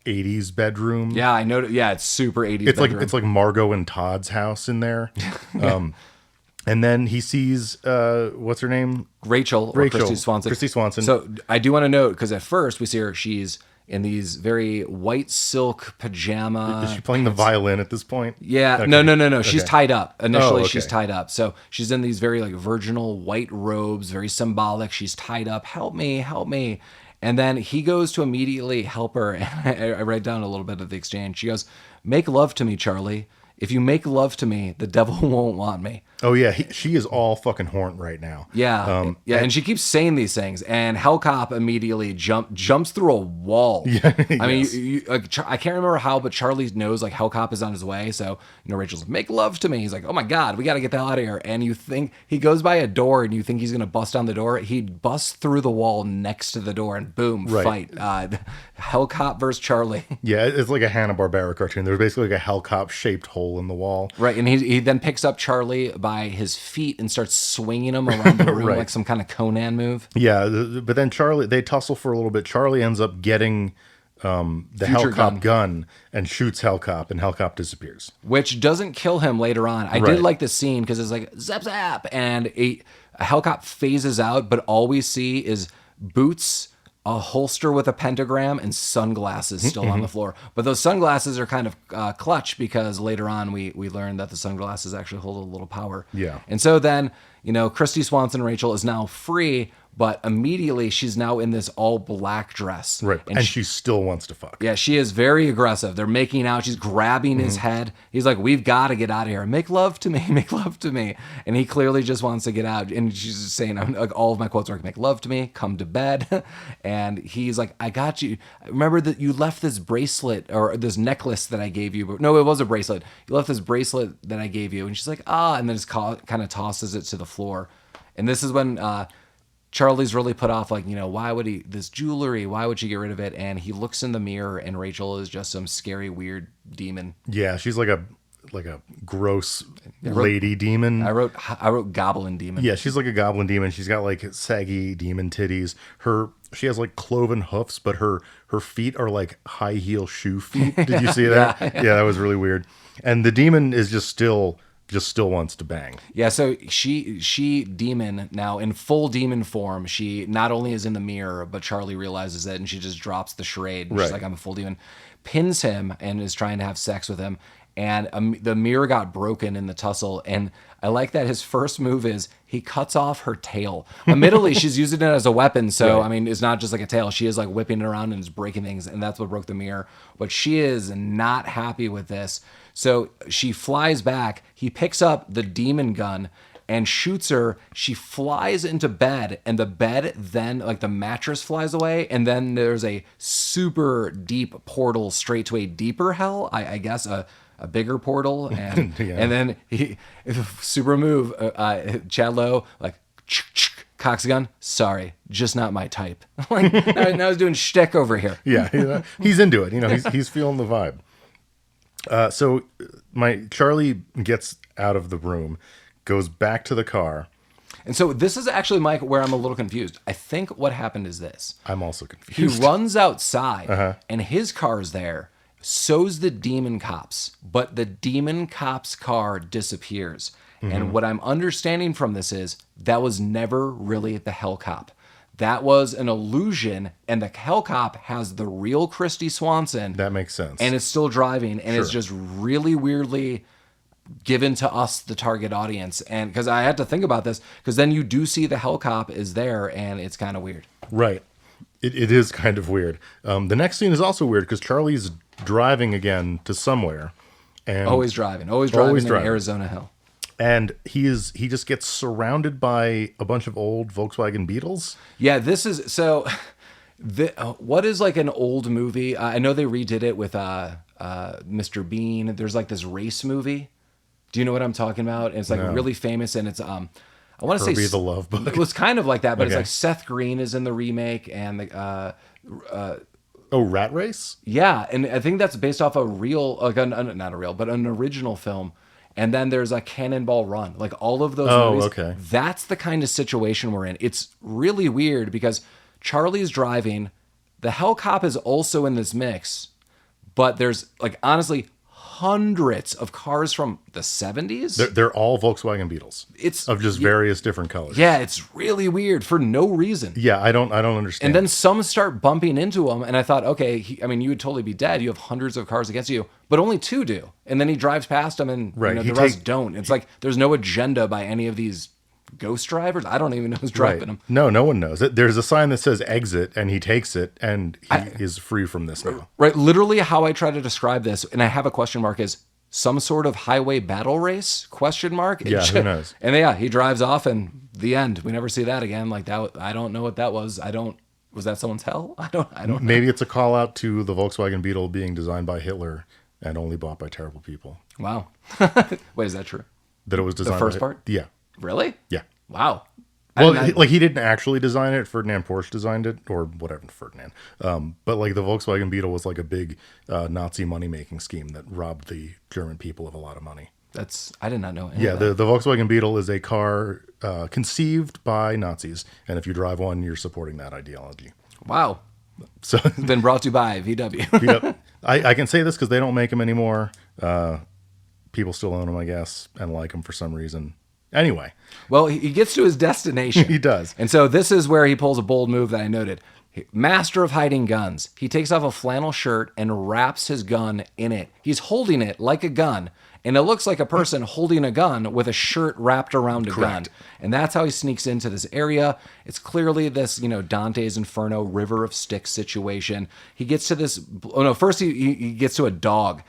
80s bedroom. Yeah, I know. Yeah, it's super 80s. It's like Margot and Todd's house in there. And then he sees what's her name? Rachel or Kristy Swanson. Kristy Swanson. So I do want to note, because at first we see her, she's in these very white silk pajama. Is she playing the violin at this point? Yeah, Okay. no. She's Okay. tied up. Initially, Oh, okay. she's tied up. So she's in these very like virginal white robes, very symbolic. She's tied up. Help me, help me. And then he goes to immediately help her. And I write down a little bit of the exchange. She goes, "Make love to me, Charlie. If you make love to me, the devil won't want me." Oh yeah, she is all fucking horned right now. Yeah, and she keeps saying these things, and Hellcop immediately jumps through a wall. Yeah, I mean, I can't remember how, but Charlie knows like Hellcop is on his way, so Rachel's like, "Make love to me." He's like, "Oh my god, we got to get the hell out of here." And you think he goes by a door, and you think he's gonna bust down the door. He busts through the wall next to the door, and boom, Right. fight. Hellcop versus Charlie. Yeah, it's like a Hanna-Barbera cartoon. There's basically like a Hellcop shaped hole in the wall. Right, and he then picks up Charlie by his feet and starts swinging him around the room Right. like some kind of Conan move. Yeah, but then they tussle for a little bit. Charlie ends up getting the Future Hellcop gun and shoots Hellcop, and Hellcop disappears. Which doesn't kill him later on. I Right. did like the scene because it's like zap zap, and a Hellcop phases out, but all we see is boots, a holster with a pentagram, and sunglasses still on the floor. But those sunglasses are kind of clutch because later on we learn that the sunglasses actually hold a little power. Yeah. And so then, Kristy Swanson Rachel is now free, but immediately she's now in this all black dress. Right, and she still wants to fuck. Yeah, she is very aggressive. They're making out. She's grabbing his head. He's like, "We've got to get out of here. Make love to me. Make love to me." And he clearly just wants to get out. And she's just saying, like, all of my quotes are like, "Make love to me. Come to bed." And he's like, "I got you. Remember that you left this bracelet or this necklace that I gave you. No, it was a bracelet. You left this bracelet that I gave you." And she's like, "Ah," and then just kind of tosses it to the floor. And this is when Charlie's really put off, like, why would this jewelry, why would she get rid of it? And he looks in the mirror and Rachel is just some scary, weird demon. Yeah, she's like a gross lady demon. I wrote goblin demon. Yeah, she's like a goblin demon. She's got like saggy demon titties. She has like cloven hoofs, but her feet are like high heel shoe feet. Did you see that? Yeah, that was really weird. And the demon is just still wants to bang. Yeah, so she demon now in full demon form. She not only is in the mirror, but Charlie realizes it and she just drops the charade. She's Right. like, "I'm a full demon," pins him and is trying to have sex with him. And the mirror got broken in the tussle. And I like that his first move is he cuts off her tail. Admittedly, she's using it as a weapon. So, Right. I mean, it's not just like a tail. She is like whipping it around and is breaking things. And that's what broke the mirror. But she is not happy with this. So she flies back. He picks up the demon gun and shoots her. She flies into bed, and the bed then, like the mattress flies away, and then there's a super deep portal straight to a deeper hell, I guess, a bigger portal, and Yeah. and then he super move, Chad Lowe, like cocks gun. "Sorry, just not my type." Like now he's doing shtick over here. Yeah, he's into it. He's feeling the vibe. So Charlie gets out of the room, goes back to the car, And so this is actually, Mike, where I'm a little confused. I think what happened is this. I'm also He confused. runs outside, and his car's there. So's the demon cops, but the demon cops' car disappears. And what I'm understanding from this is that was never really the Hell Cop. That was an illusion, and the Hell Cop has the real Kristy Swanson. That makes sense. And is still driving, and it's just really weirdly given to us, the target audience. And because I had to think about this, because then you do see the Hell Cop is there, and it's kind of weird. Right. It is kind of weird. The next scene is also weird because Charlie's driving again to somewhere. And Always driving in Arizona Hill. And he just gets surrounded by a bunch of old Volkswagen Beetles. Yeah, this is so. What is like an old movie? I know they redid it with Mr. Bean. There's like this race movie. Do you know what I'm talking about? And it's like really famous, and it's I want to say Herbie the Love Bug. It was kind of like that, but it's like Seth Green is in the remake, and the Rat Race? yeah, and I think that's based off a real, like not a real, but an original film. And then there's a Cannonball Run, like all of those movies. Okay. That's the kind of situation we're in. It's really weird because Charlie's driving, the Hell Cop is also in this mix, but there's like honestly hundreds of cars from the 70s. They're all Volkswagen Beetles. It's of just various different colors. Yeah, it's really weird for no reason. Yeah, I don't understand. And then some start bumping into him, and I thought, okay, you would totally be dead. You have hundreds of cars against you, but only 2 do. And then he drives past them, and the rest don't. It's like there's no agenda by any of these ghost drivers. I don't even know who's driving them. No one knows. There's a sign that says exit, and he takes it, and he is free from this now. Right, literally how I try to describe this, and I have a question mark, is some sort of highway battle race? Question mark. Yeah, who knows? And he drives off, and the end. We never see that again. Like that. I don't know what that was. Was that someone's hell? I don't. Maybe it's a call out to the Volkswagen Beetle being designed by Hitler and only bought by terrible people. Wow. Wait, is that true? That it was designed. The first part? Yeah. Really? Yeah. Wow. Well, he didn't actually design it. Ferdinand Porsche designed it, or whatever, Ferdinand. But like the Volkswagen Beetle was like a big Nazi money-making scheme that robbed the German people of a lot of money. I did not know any of that. The Volkswagen Beetle is a car conceived by Nazis, and if you drive one, you're supporting that ideology. Wow. So been brought to you by VW. Yep. I can say this because they don't make them anymore. People still own them, I guess, and like them for some reason. Anyway. Well, he gets to his destination. He does. And so this is where he pulls a bold move that I noted. Master of hiding guns. He takes off a flannel shirt and wraps his gun in it. He's holding it like a gun. And it looks like a person holding a gun with a shirt wrapped around a gun. And that's how he sneaks into this area. It's clearly this, Dante's Inferno, River of Styx situation. He gets to this... Oh, no, first he gets to a dog.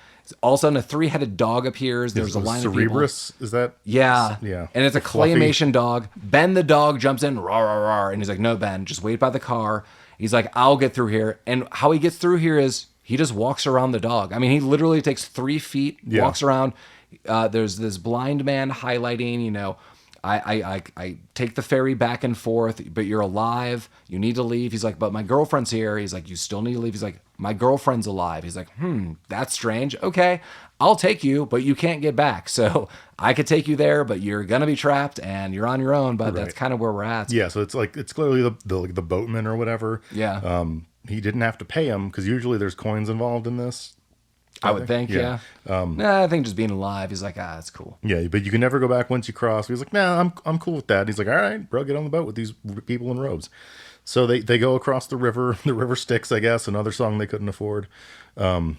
All of a sudden, a 3-headed dog appears. There's a line of people. Cerebrus, is that? Yeah. Yeah. And it's a claymation dog. Ben the dog jumps in, rawr, rawr, rawr. And he's like, no, Ben, just wait by the car. He's like, I'll get through here. And how he gets through here is he just walks around the dog. I mean, he literally takes 3 feet, walks around. There's this blind man highlighting, I take the ferry back and forth, but you're alive. You need to leave. He's like, but my girlfriend's here. He's like, you still need to leave. He's like, my girlfriend's alive. He's like, that's strange. Okay, I'll take you, but you can't get back. So I could take you there, but you're going to be trapped and you're on your own. But that's kind of where we're at. Yeah, so it's clearly the boatman or whatever. Yeah. He didn't have to pay him because usually there's coins involved in this. I would think, yeah. I think just being alive, he's like, that's cool. Yeah, but you can never go back once you cross. He's like, I'm cool with that. And he's like, all right, bro, get on the boat with these people in robes. So they go across the river Styx, I guess, another song they couldn't afford. Yeah,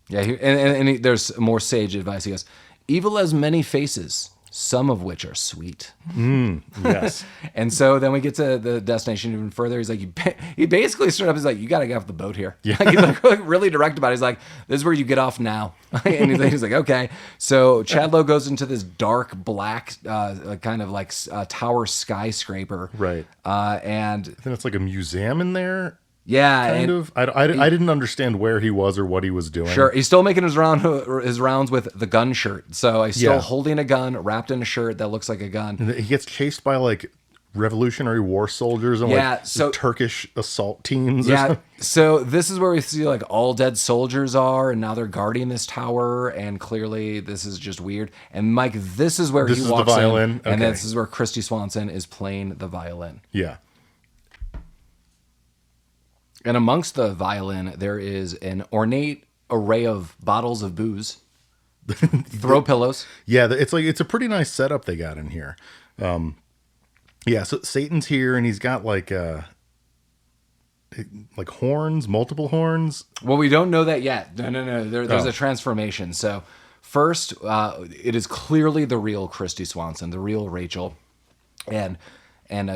there's more sage advice. He goes, evil has many faces, some of which are sweet. Yes. And so then we get to the destination even further. He's like, he basically stood up. He's like, you got to get off the boat here. Yeah. He's like really direct about it. He's like, this is where you get off now. And he's like, okay. So Chad Lowe goes into this dark black, kind of like tower skyscraper. Right. And I think it's like a museum in there. Yeah, kind of. I didn't understand where he was or what he was doing. Sure, he's still making his rounds with the gun shirt. So he's still holding a gun wrapped in a shirt that looks like a gun. And he gets chased by like Revolutionary War soldiers and Yeah, like so- Turkish assault teams. Or Yeah, something. so this is where we see like all dead soldiers are, and now they're guarding this tower, and clearly this is just weird. And Mike, this is where This he is the walks violin? in, and Okay. this is where Kristy Swanson is playing the violin. Yeah. And amongst the violin, there is an ornate array of bottles of booze, throw pillows. Yeah, it's a pretty nice setup they got in here. Yeah, so Satan's here and he's got like horns, multiple horns. Well, we don't know that yet. No. There's a transformation. So first, it is clearly the real Kristy Swanson, the real Rachel, and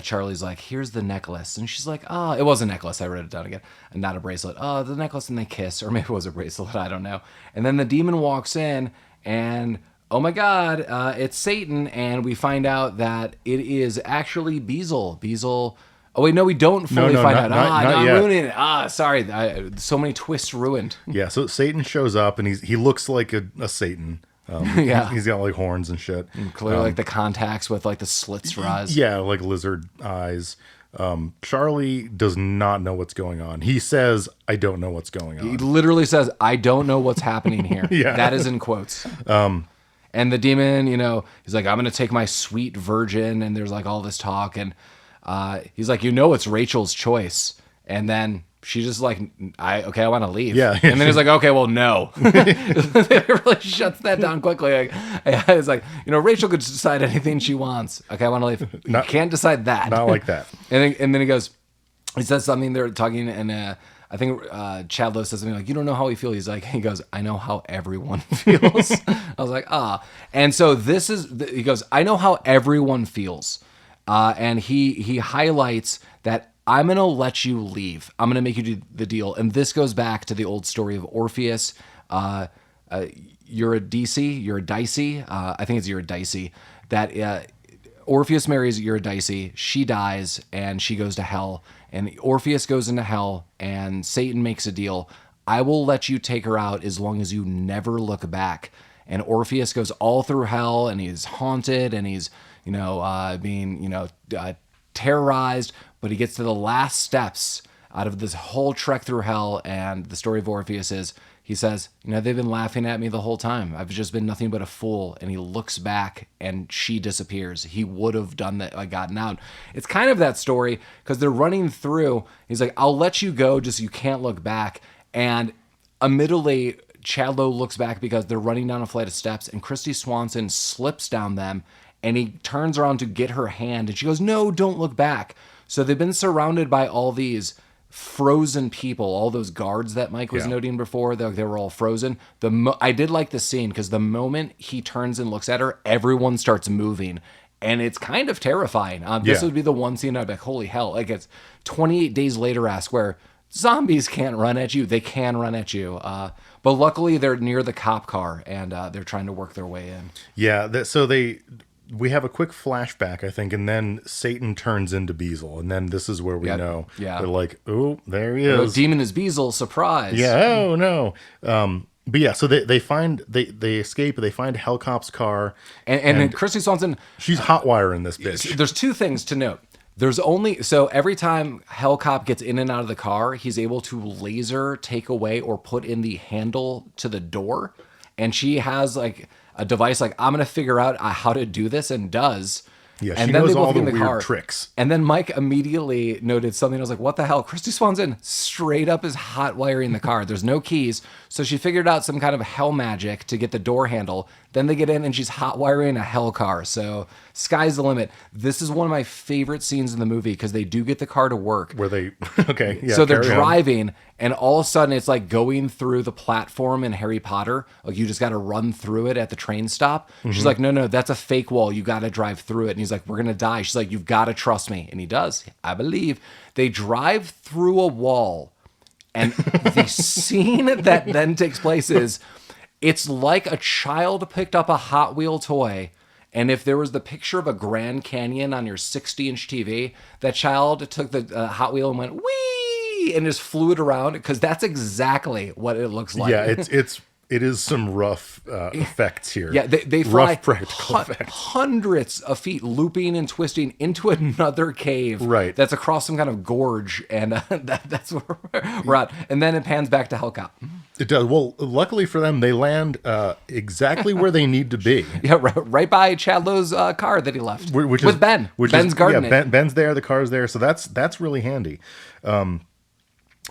Charlie's like, here's the necklace, and she's like, it was a necklace. I wrote it down again, and not a bracelet. The necklace, and they kiss, or maybe it was a bracelet. I don't know. And then the demon walks in, and oh my God, it's Satan, and we find out that it is actually Beezle. Beezle. Oh wait, no, we don't fully find out. Not I'm yet. ruining it. Sorry, so many twists ruined. Yeah, so Satan shows up and he looks like a Satan. Yeah. He's got like horns and shit. Clearly, like the contacts with like the slits for eyes. Yeah, like lizard eyes. Charlie does not know what's going on. He says, "I don't know what's going He on." literally says, "I don't know what's happening here." Yeah. That is in quotes. And the demon, he's like, "I'm gonna take my sweet virgin," and there's like all this talk, and he's like, it's Rachel's choice, and then she's just like, I want to leave. Yeah. And then he's like, okay, well, no. It really shuts that down quickly. Like, it's like, Rachel could decide anything she wants. Okay, I want to leave. You can't decide that. Not like that. And then he says something, they're talking, and I think Chad Lowe says something like, you don't know how we feel. He goes, I know how everyone feels. I was like, And so he goes, I know how everyone feels. And he highlights that I'm going to let you leave. I'm going to make you do the deal. And this goes back to the old story of Orpheus. Eurydice. I think it's Eurydice. That Orpheus marries Eurydice. She dies and she goes to hell. And Orpheus goes into hell and Satan makes a deal. I will let you take her out as long as you never look back. And Orpheus goes all through hell and he's haunted and he's, being, terrorized, but he gets to the last steps out of this whole trek through hell. And the story of Orpheus is, he says, they've been laughing at me the whole time. I've just been nothing but a fool. And he looks back and she disappears. He would have done that, gotten out. It's kind of that story because they're running through. He's like, I'll let you go, just you can't look back. And admittedly, Chad Lowe looks back because they're running down a flight of steps and Kristy Swanson slips down them and he turns around to get her hand and she goes, no, don't look back. So they've been surrounded by all these frozen people, all those guards that Mike was noting before, they were all frozen. I did like the scene because the moment he turns and looks at her, everyone starts moving. And it's kind of terrifying. This would be the one scene I'd be like, holy hell. Like it's 28 Days Later-esque where zombies can't run at you. They can run at you. But luckily they're near the cop car and they're trying to work their way in. Yeah, we have a quick flashback, I think, and then Satan turns into Beezle, and then this is where we know. Yeah. They're like, oh, there he is. Demon is Beezle, surprise. Yeah, oh no. But yeah, so they escape, they find Hellcop's car. And Kristy Swanson, she's hotwiring this bitch. There's two things to note. Every time Hellcop gets in and out of the car, he's able to laser take away or put in the handle to the door. And she has like a device like, I'm going to figure out how to do this, and does. Yeah, and she then knows they both all get the in weird car. tricks. And then Mike immediately noted something. I was like, what the hell? Kristy Swanson straight up is hot wiring the car. There's no keys. So she figured out some kind of hell magic to get the door handle. Then they get in and she's hot wiring a hell car. So sky's the limit. This is one of my favorite scenes in the movie because they do get the car to work. Where they, okay. Yeah, so they're carry on. driving and all of a sudden it's like going through the platform in Harry Potter. Like you just got to run through it at the train stop. She's like, no, that's a fake wall. You got to drive through it. And he's like, we're going to die. She's like, you've got to trust me. And he does. I believe. They drive through a wall. And the scene that then takes place is it's like a child picked up a Hot Wheel toy. And if there was the picture of a Grand Canyon on your 60-inch TV, that child took the Hot Wheel and went, wee, and just flew it around because that's exactly what it looks like. Yeah, it's it is some rough effects here. Yeah, they fly rough practical effects. hundreds of feet, looping and twisting into another cave. Right. That's across some kind of gorge, and that's where we're at. And then it pans back to Hellcop. It does. Well, luckily for them, they land exactly where they need to be. Yeah, right by Chad Lowe's car that he left with Ben. Ben's gardening. Yeah, Ben's there. The car's there. So that's really handy.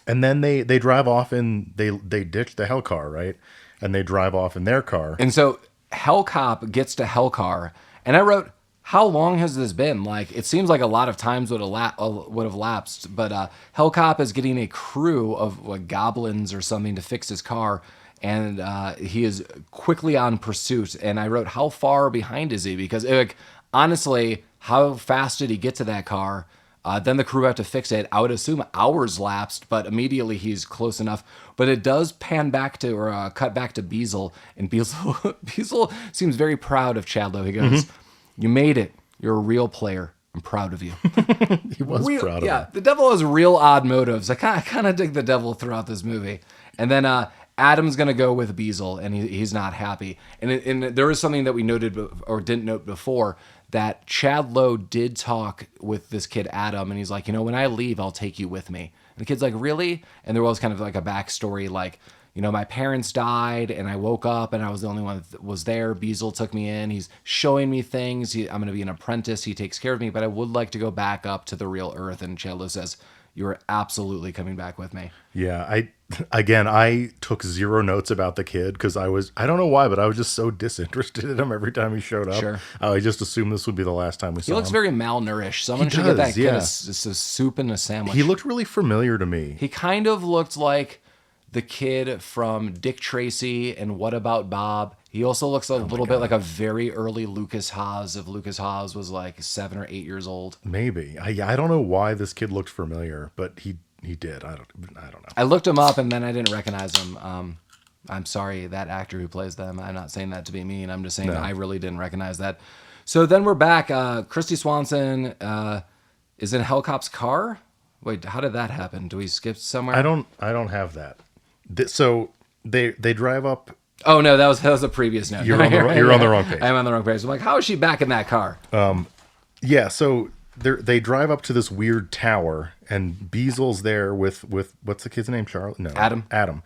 And then they drive off and they ditch the Hell car, right? And they drive off in their car. And so Hellcop gets to Hellcar, and I wrote, how long has this been? Like, it seems like a lot of times would have lapsed, but Hellcop is getting a crew of like goblins or something to fix his car, and he is quickly on pursuit. And I wrote, how far behind is he? Because like, honestly, how fast did he get to that car? Then the crew have to fix it. I would assume hours lapsed, but immediately he's close enough. But it does pan back to, or cut back to Beezle, and Beezle seems very proud of Chad Lowe. He goes, "You made it. You're a real player. I'm proud of you." He was proud of him. Yeah, the devil has real odd motives. I kind of dig the devil throughout this movie. And then Adam's going to go with Beezle, and he's not happy. And there was something that we noted or didn't note before, that Chad Lowe did talk with this kid, Adam, and he's like, when I leave, I'll take you with me. And the kid's like, really? And there was kind of like a backstory, like, my parents died, and I woke up, and I was the only one that was there. Beezle took me in. He's showing me things. I'm going to be an apprentice. He takes care of me, but I would like to go back up to the real earth. And Chad Lowe says, you're absolutely coming back with me. Yeah, I took zero notes about the kid because I don't know why, but I was just so disinterested in him every time he showed up. Sure. I just assumed this would be the last time we saw him. He looks very malnourished. Someone should get that kid a soup and a sandwich. He looked really familiar to me. He kind of looked like the kid from Dick Tracy and What About Bob. He also looks a little bit like a very early Lucas Haas, if Lucas Haas was like 7 or 8 years old. Maybe. I don't know why this kid looked familiar, but he did. I don't know. I looked him up and then I didn't recognize him. I'm sorry, that actor who plays them. I'm not saying that to be mean. I'm just saying I really didn't recognize that. So then we're back. Kristy Swanson is in Hellcop's car. Wait, how did that happen? Do we skip somewhere? I don't have that. So they drive up. Oh no, that was a previous note. You're on the wrong page. I'm on the wrong page. I'm like, how is she back in that car? Yeah. So they drive up to this weird tower, and Beezle's there with what's the kid's name? Charlie? No, Adam. Adam.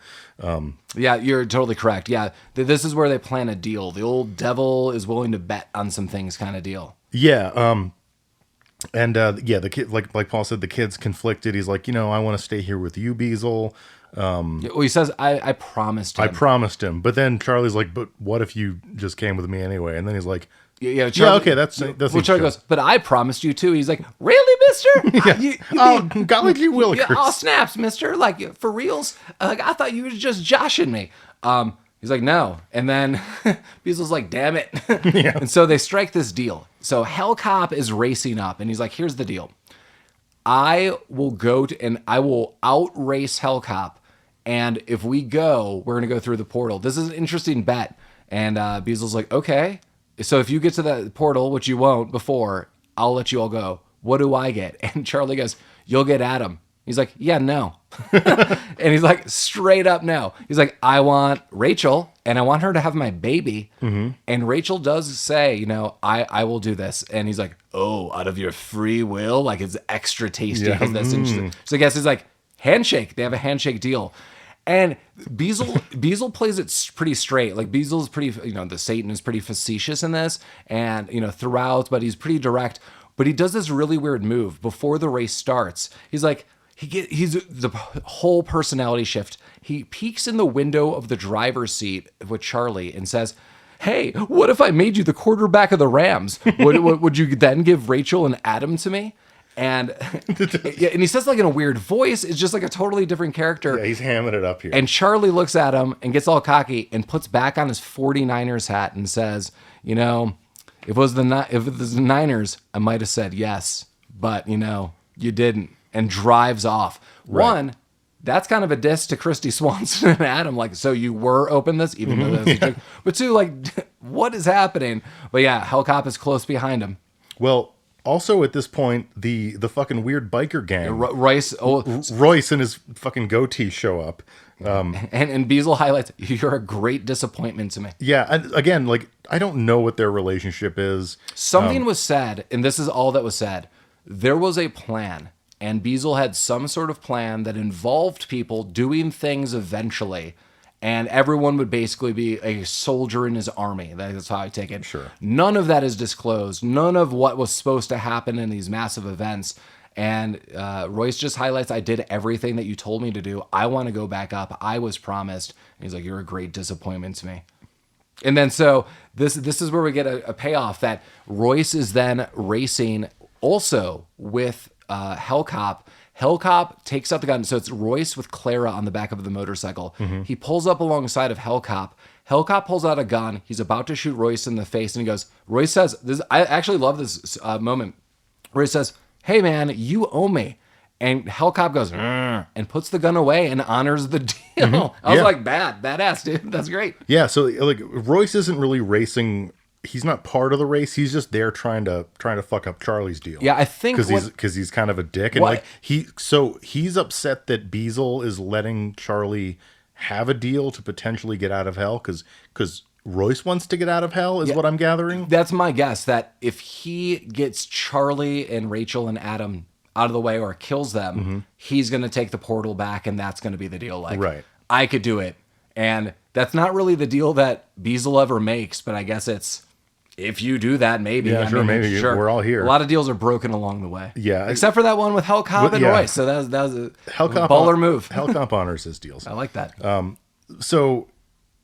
Yeah, you're totally correct. Yeah, this is where they plan a deal. The old devil is willing to bet on some things, kind of deal. Yeah. The kid, like Paul said, the kid's conflicted. He's like, I want to stay here with you, Beezle. Well, he says, I promised him. I promised him. But then Charlie's like, but what if you just came with me anyway? And then he's like, Charlie, okay, that's well, Charlie goes, but I promised you too. He's like, really, mister? Golly Willikers. Oh, snaps, mister. Like, for reals? I thought you were just joshing me. He's like, no. And then Beezle's like, damn it. Yeah. And so they strike this deal. So Hellcop is racing up, and he's like, here's the deal. I will go and I will outrace Hellcop. And if we go, we're going to go through the portal. This is an interesting bet. And Beezle's like, okay. So if you get to the portal, which you won't before, I'll let you all go. What do I get? And Charlie goes, you'll get Adam. He's like, yeah, no. And he's like, straight up no. He's like, I want Rachel, and I want her to have my baby. Mm-hmm. And Rachel does say, I will do this. And he's like, oh, out of your free will? Like, it's extra tasty. Yeah. That's interesting. So I guess he's like, handshake. They have a handshake deal. And Beezle plays it pretty straight. Like, Beezle's pretty, the Satan is pretty facetious in this, and, throughout, but he's pretty direct. But he does this really weird move before the race starts. He's like, he's the whole personality shift. He peeks in the window of the driver's seat with Charlie and says, hey, what if I made you the quarterback of the Rams? Would you then give Rachel and Adam to me? And he says like in a weird voice. It's just like a totally different character. Yeah, he's hamming it up here. And Charlie looks at him and gets all cocky and puts back on his 49ers hat and says, if it was the Niners, I might have said yes, but you didn't. And drives off. Right. One, that's kind of a diss to Kristy Swanson and Adam. Like, so you were open this, even though that's a joke. But two, like, what is happening? But yeah, Hellcop is close behind him. Well, also at this point, the fucking weird biker gang, Royce and his fucking goatee show up. And Beezle highlights, you're a great disappointment to me. Yeah, and again, like, I don't know what their relationship is. Something was said, and this is all that was said. There was a plan, and Beezle had some sort of plan that involved people doing things eventually, and everyone would basically be a soldier in his army. That's how I take it. Sure. None of that is disclosed. None of what was supposed to happen in these massive events. And Royce just highlights, I did everything that you told me to do. I want to go back up. I was promised. And he's like, you're a great disappointment to me. And then so this is where we get a payoff that Royce is then racing also with Hellcop. Hellcop takes out the gun. So it's Royce with Clara on the back of the motorcycle. Mm-hmm. He pulls up alongside of Hellcop. Hellcop pulls out a gun. He's about to shoot Royce in the face. And he goes, Royce says, I actually love this moment. Royce says, hey man, you owe me. And Hellcop goes, and puts the gun away and honors the deal. Mm-hmm. I was like, badass, dude. That's great. Yeah, so like Royce isn't really racing. He's not part of the race. He's just there trying to fuck up Charlie's deal. Yeah, I think because he's kind of a dick, and like he's upset that Beezle is letting Charlie have a deal to potentially get out of hell because Royce wants to get out of hell is what I'm gathering. That's my guess, that if he gets Charlie and Rachel and Adam out of the way or kills them, he's going to take the portal back, and that's going to be the deal. Like, right. I could do it. And that's not really the deal that Beezle ever makes, but I guess it's, if you do that, maybe. Yeah, maybe. We're all here. A lot of deals are broken along the way. Yeah. Except for that one with Hellcop and Royce. So that was a baller move. Hellcop honors his deals. I like that. So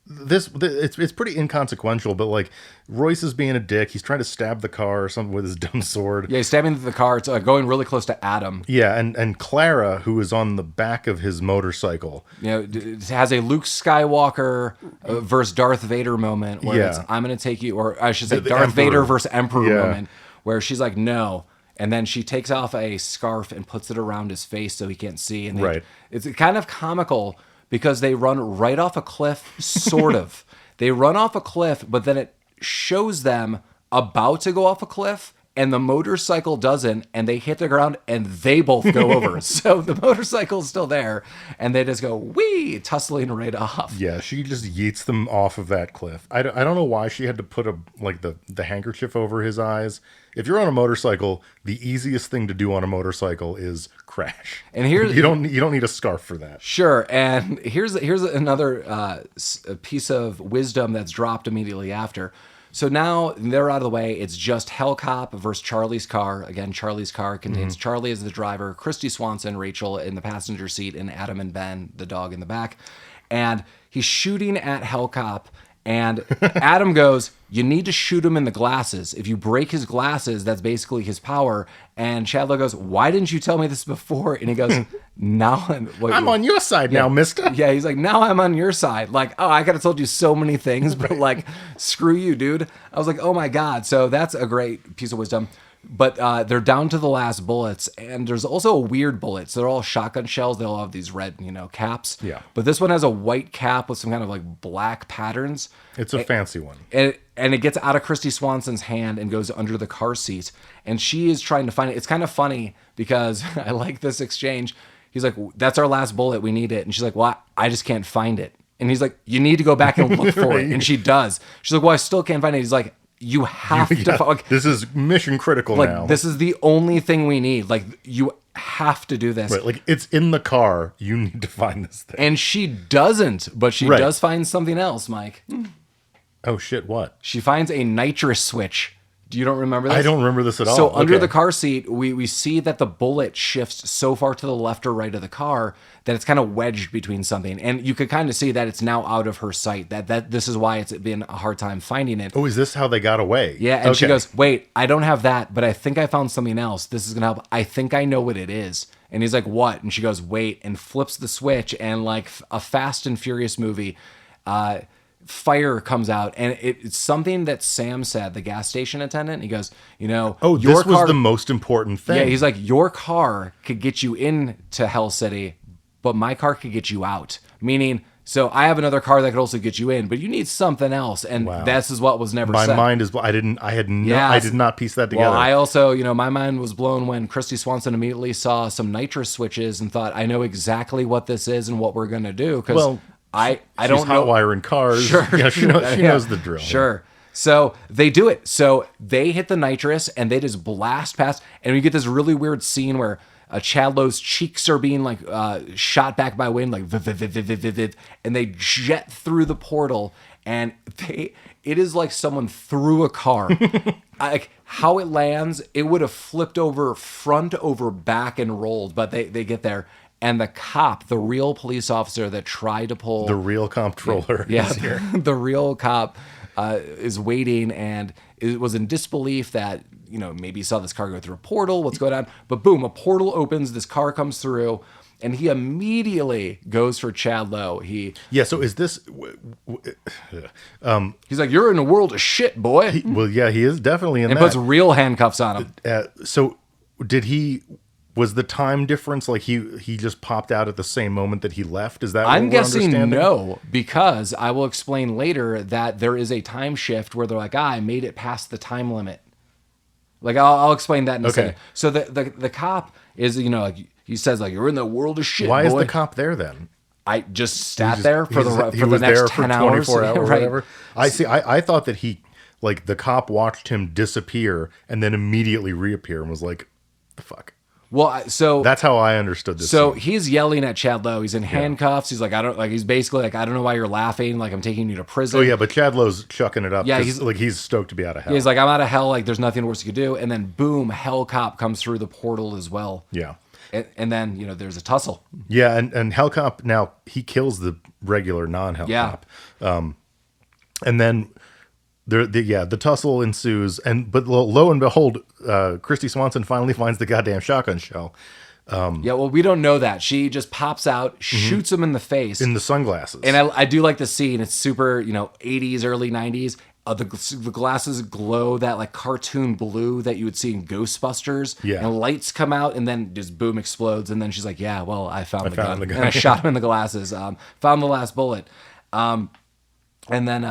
it's pretty inconsequential, but like Royce is being a dick. He's trying to stab the car or something with his dumb sword. Yeah, he's stabbing the car. It's going really close to Adam. Yeah, and Clara, who is on the back of his motorcycle, has a Luke Skywalker versus Darth Vader moment where it's, I'm going to take you, or I should say Darth Vader versus Emperor moment, where she's like, no. And then she takes off a scarf and puts it around his face so he can't see. And it's kind of comical because they run right off a cliff, sort of. They run off a cliff, but then it shows them about to go off a cliff, and the motorcycle doesn't, and they hit the ground, and they both go over. So the motorcycle's still there, and they just go, whee, tussling right off. Yeah, she just yeets them off of that cliff. I don't know why she had to put the handkerchief over his eyes. If you're on a motorcycle, the easiest thing to do on a motorcycle is crash. And here's you don't need a scarf for that. Sure. And here's another piece of wisdom that's dropped immediately after. So now they're out of the way. It's just Hellcop versus Charlie's car. Again, Charlie's car contains Charlie as the driver, Kristy Swanson, Rachel in the passenger seat, and Adam and Ben, the dog, in the back. And he's shooting at Hellcop. And Adam goes, you need to shoot him in the glasses. If you break his glasses, that's basically his power. And Chadlow goes, why didn't you tell me this before? And he goes, now I'm on your side now, mister. Yeah, he's like, now I'm on your side. Like, oh, I could have told you so many things, but like, screw you, dude. I was like, oh my God. So that's a great piece of wisdom. But they're down to the last bullets, and there's also a weird bullet. So they're all shotgun shells. They all have these red, caps. Yeah. But this one has a white cap with some kind of like black patterns. It's a fancy one. And it gets out of Kristy Swanson's hand and goes under the car seat. And she is trying to find it. It's kind of funny because I like this exchange. He's like, that's our last bullet. We need it. And she's like, well, I just can't find it. And he's like, you need to go back and look for it. And she does. She's like, well, I still can't find it. He's like, you have to. Like, this is mission critical now. This is the only thing we need. Like, you have to do this. Right, like it's in the car. You need to find this thing. And she doesn't, but she does find something else, Mike. Oh shit! What? She finds a nitrous switch. You don't remember this? I don't remember this at all. So under the car seat, we see that the bullet shifts so far to the left or right of the car that it's kind of wedged between something. And you could kind of see that it's now out of her sight. That this is why it's been a hard time finding it. Oh, is this how they got away? Yeah, and she goes, wait, I don't have that, but I think I found something else. This is going to help. I think I know what it is. And he's like, what? And she goes, wait, and flips the switch. And like a Fast and Furious movie, fire comes out, and it's something that Sam said, the gas station attendant. He goes, oh, this was the most important thing. Yeah, he's like, your car could get you into Hell City, but my car could get you out. Meaning So I have another car that could also get you in, but you need something else, and this is what was never My said. mind is. I did not piece that together. Well, I also, my mind was blown when Kristy Swanson immediately saw some nitrous switches and thought, I know exactly what this is and what we're gonna do. Because I don't know. Hot wiring cars. Sure, she knows the drill. Sure. So they do it. So they hit the nitrous and they just blast past, and you get this really weird scene where Chad Lowe's cheeks are being like shot back by wind, like and they jet through the portal, and it is like someone threw a car. Like how it lands, it would have flipped over front over back and rolled, but they get there. And the cop, the real police officer that tried to pull... The real comptroller is here. The real cop is waiting and it was in disbelief that, maybe he saw this car go through a portal, what's going on? But boom, a portal opens, this car comes through, and he immediately goes for Chad Lowe. So is this... he's like, you're in a world of shit, boy. He is definitely in that. And puts real handcuffs on him. So did he... Was the time difference like he just popped out at the same moment that he left? Is that what I'm we're guessing understanding? No, because I will explain later that there is a time shift where they're like, I made it past the time limit. Like I'll explain that in a second. So the cop is, like he says, like, you're in the world of shit. Why boy. is the cop there then? I just sat there for the next 10 hours. 24 hours or right. whatever. I see. I thought that the cop watched him disappear and then immediately reappear and was like, the fuck. Well, so that's how I understood this. So scene. He's yelling at Chad Lowe. He's in handcuffs. He's like, he's basically like, I don't know why you're laughing. Like, I'm taking you to prison. Oh yeah, but Chad Lowe's chucking it up. Yeah, he's stoked to be out of hell. He's like, I'm out of hell. Like, there's nothing worse you could do. And then boom, Hell Cop comes through the portal as well. Yeah. And then, there's a tussle. Yeah. And Hell Cop, now he kills the regular non-Hell Cop. And then the tussle ensues, but lo and behold, Kristy Swanson finally finds the goddamn shotgun shell. Well, we don't know that. She just pops out, shoots him in the face. In the sunglasses. And I do like the scene. It's super, 80s, early 90s. The glasses glow that like cartoon blue that you would see in Ghostbusters. Yeah. And lights come out and then just boom, explodes. And then she's like, yeah, well, I found the gun. The gun. And I shot him in the glasses. Found the last bullet. And then,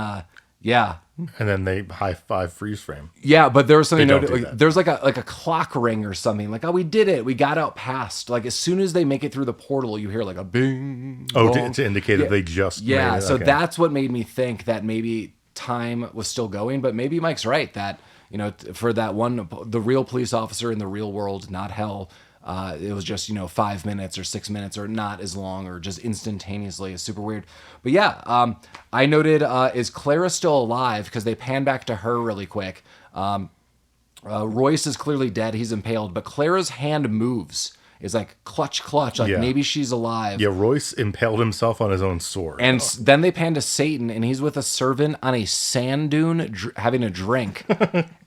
And then they high five freeze frame. Yeah, but there was something that. There's like a clock ring or something. Like, oh, we did it. We got out past. Like, as soon as they make it through the portal, you hear like a bing. Oh, to indicate that they just made it. So that's what made me think that maybe time was still going. But maybe Mike's right that, for that one, the real police officer in the real world, not hell, it was just, 5 minutes or 6 minutes or not as long or just instantaneously. It's super weird. But yeah, I noted, is Clara still alive? Because they pan back to her really quick. Royce is clearly dead. He's impaled. But Clara's hand moves. It's like clutch. Like maybe she's alive. Yeah, Royce impaled himself on his own sword. And then they pan to Satan, and he's with a servant on a sand dune having a drink.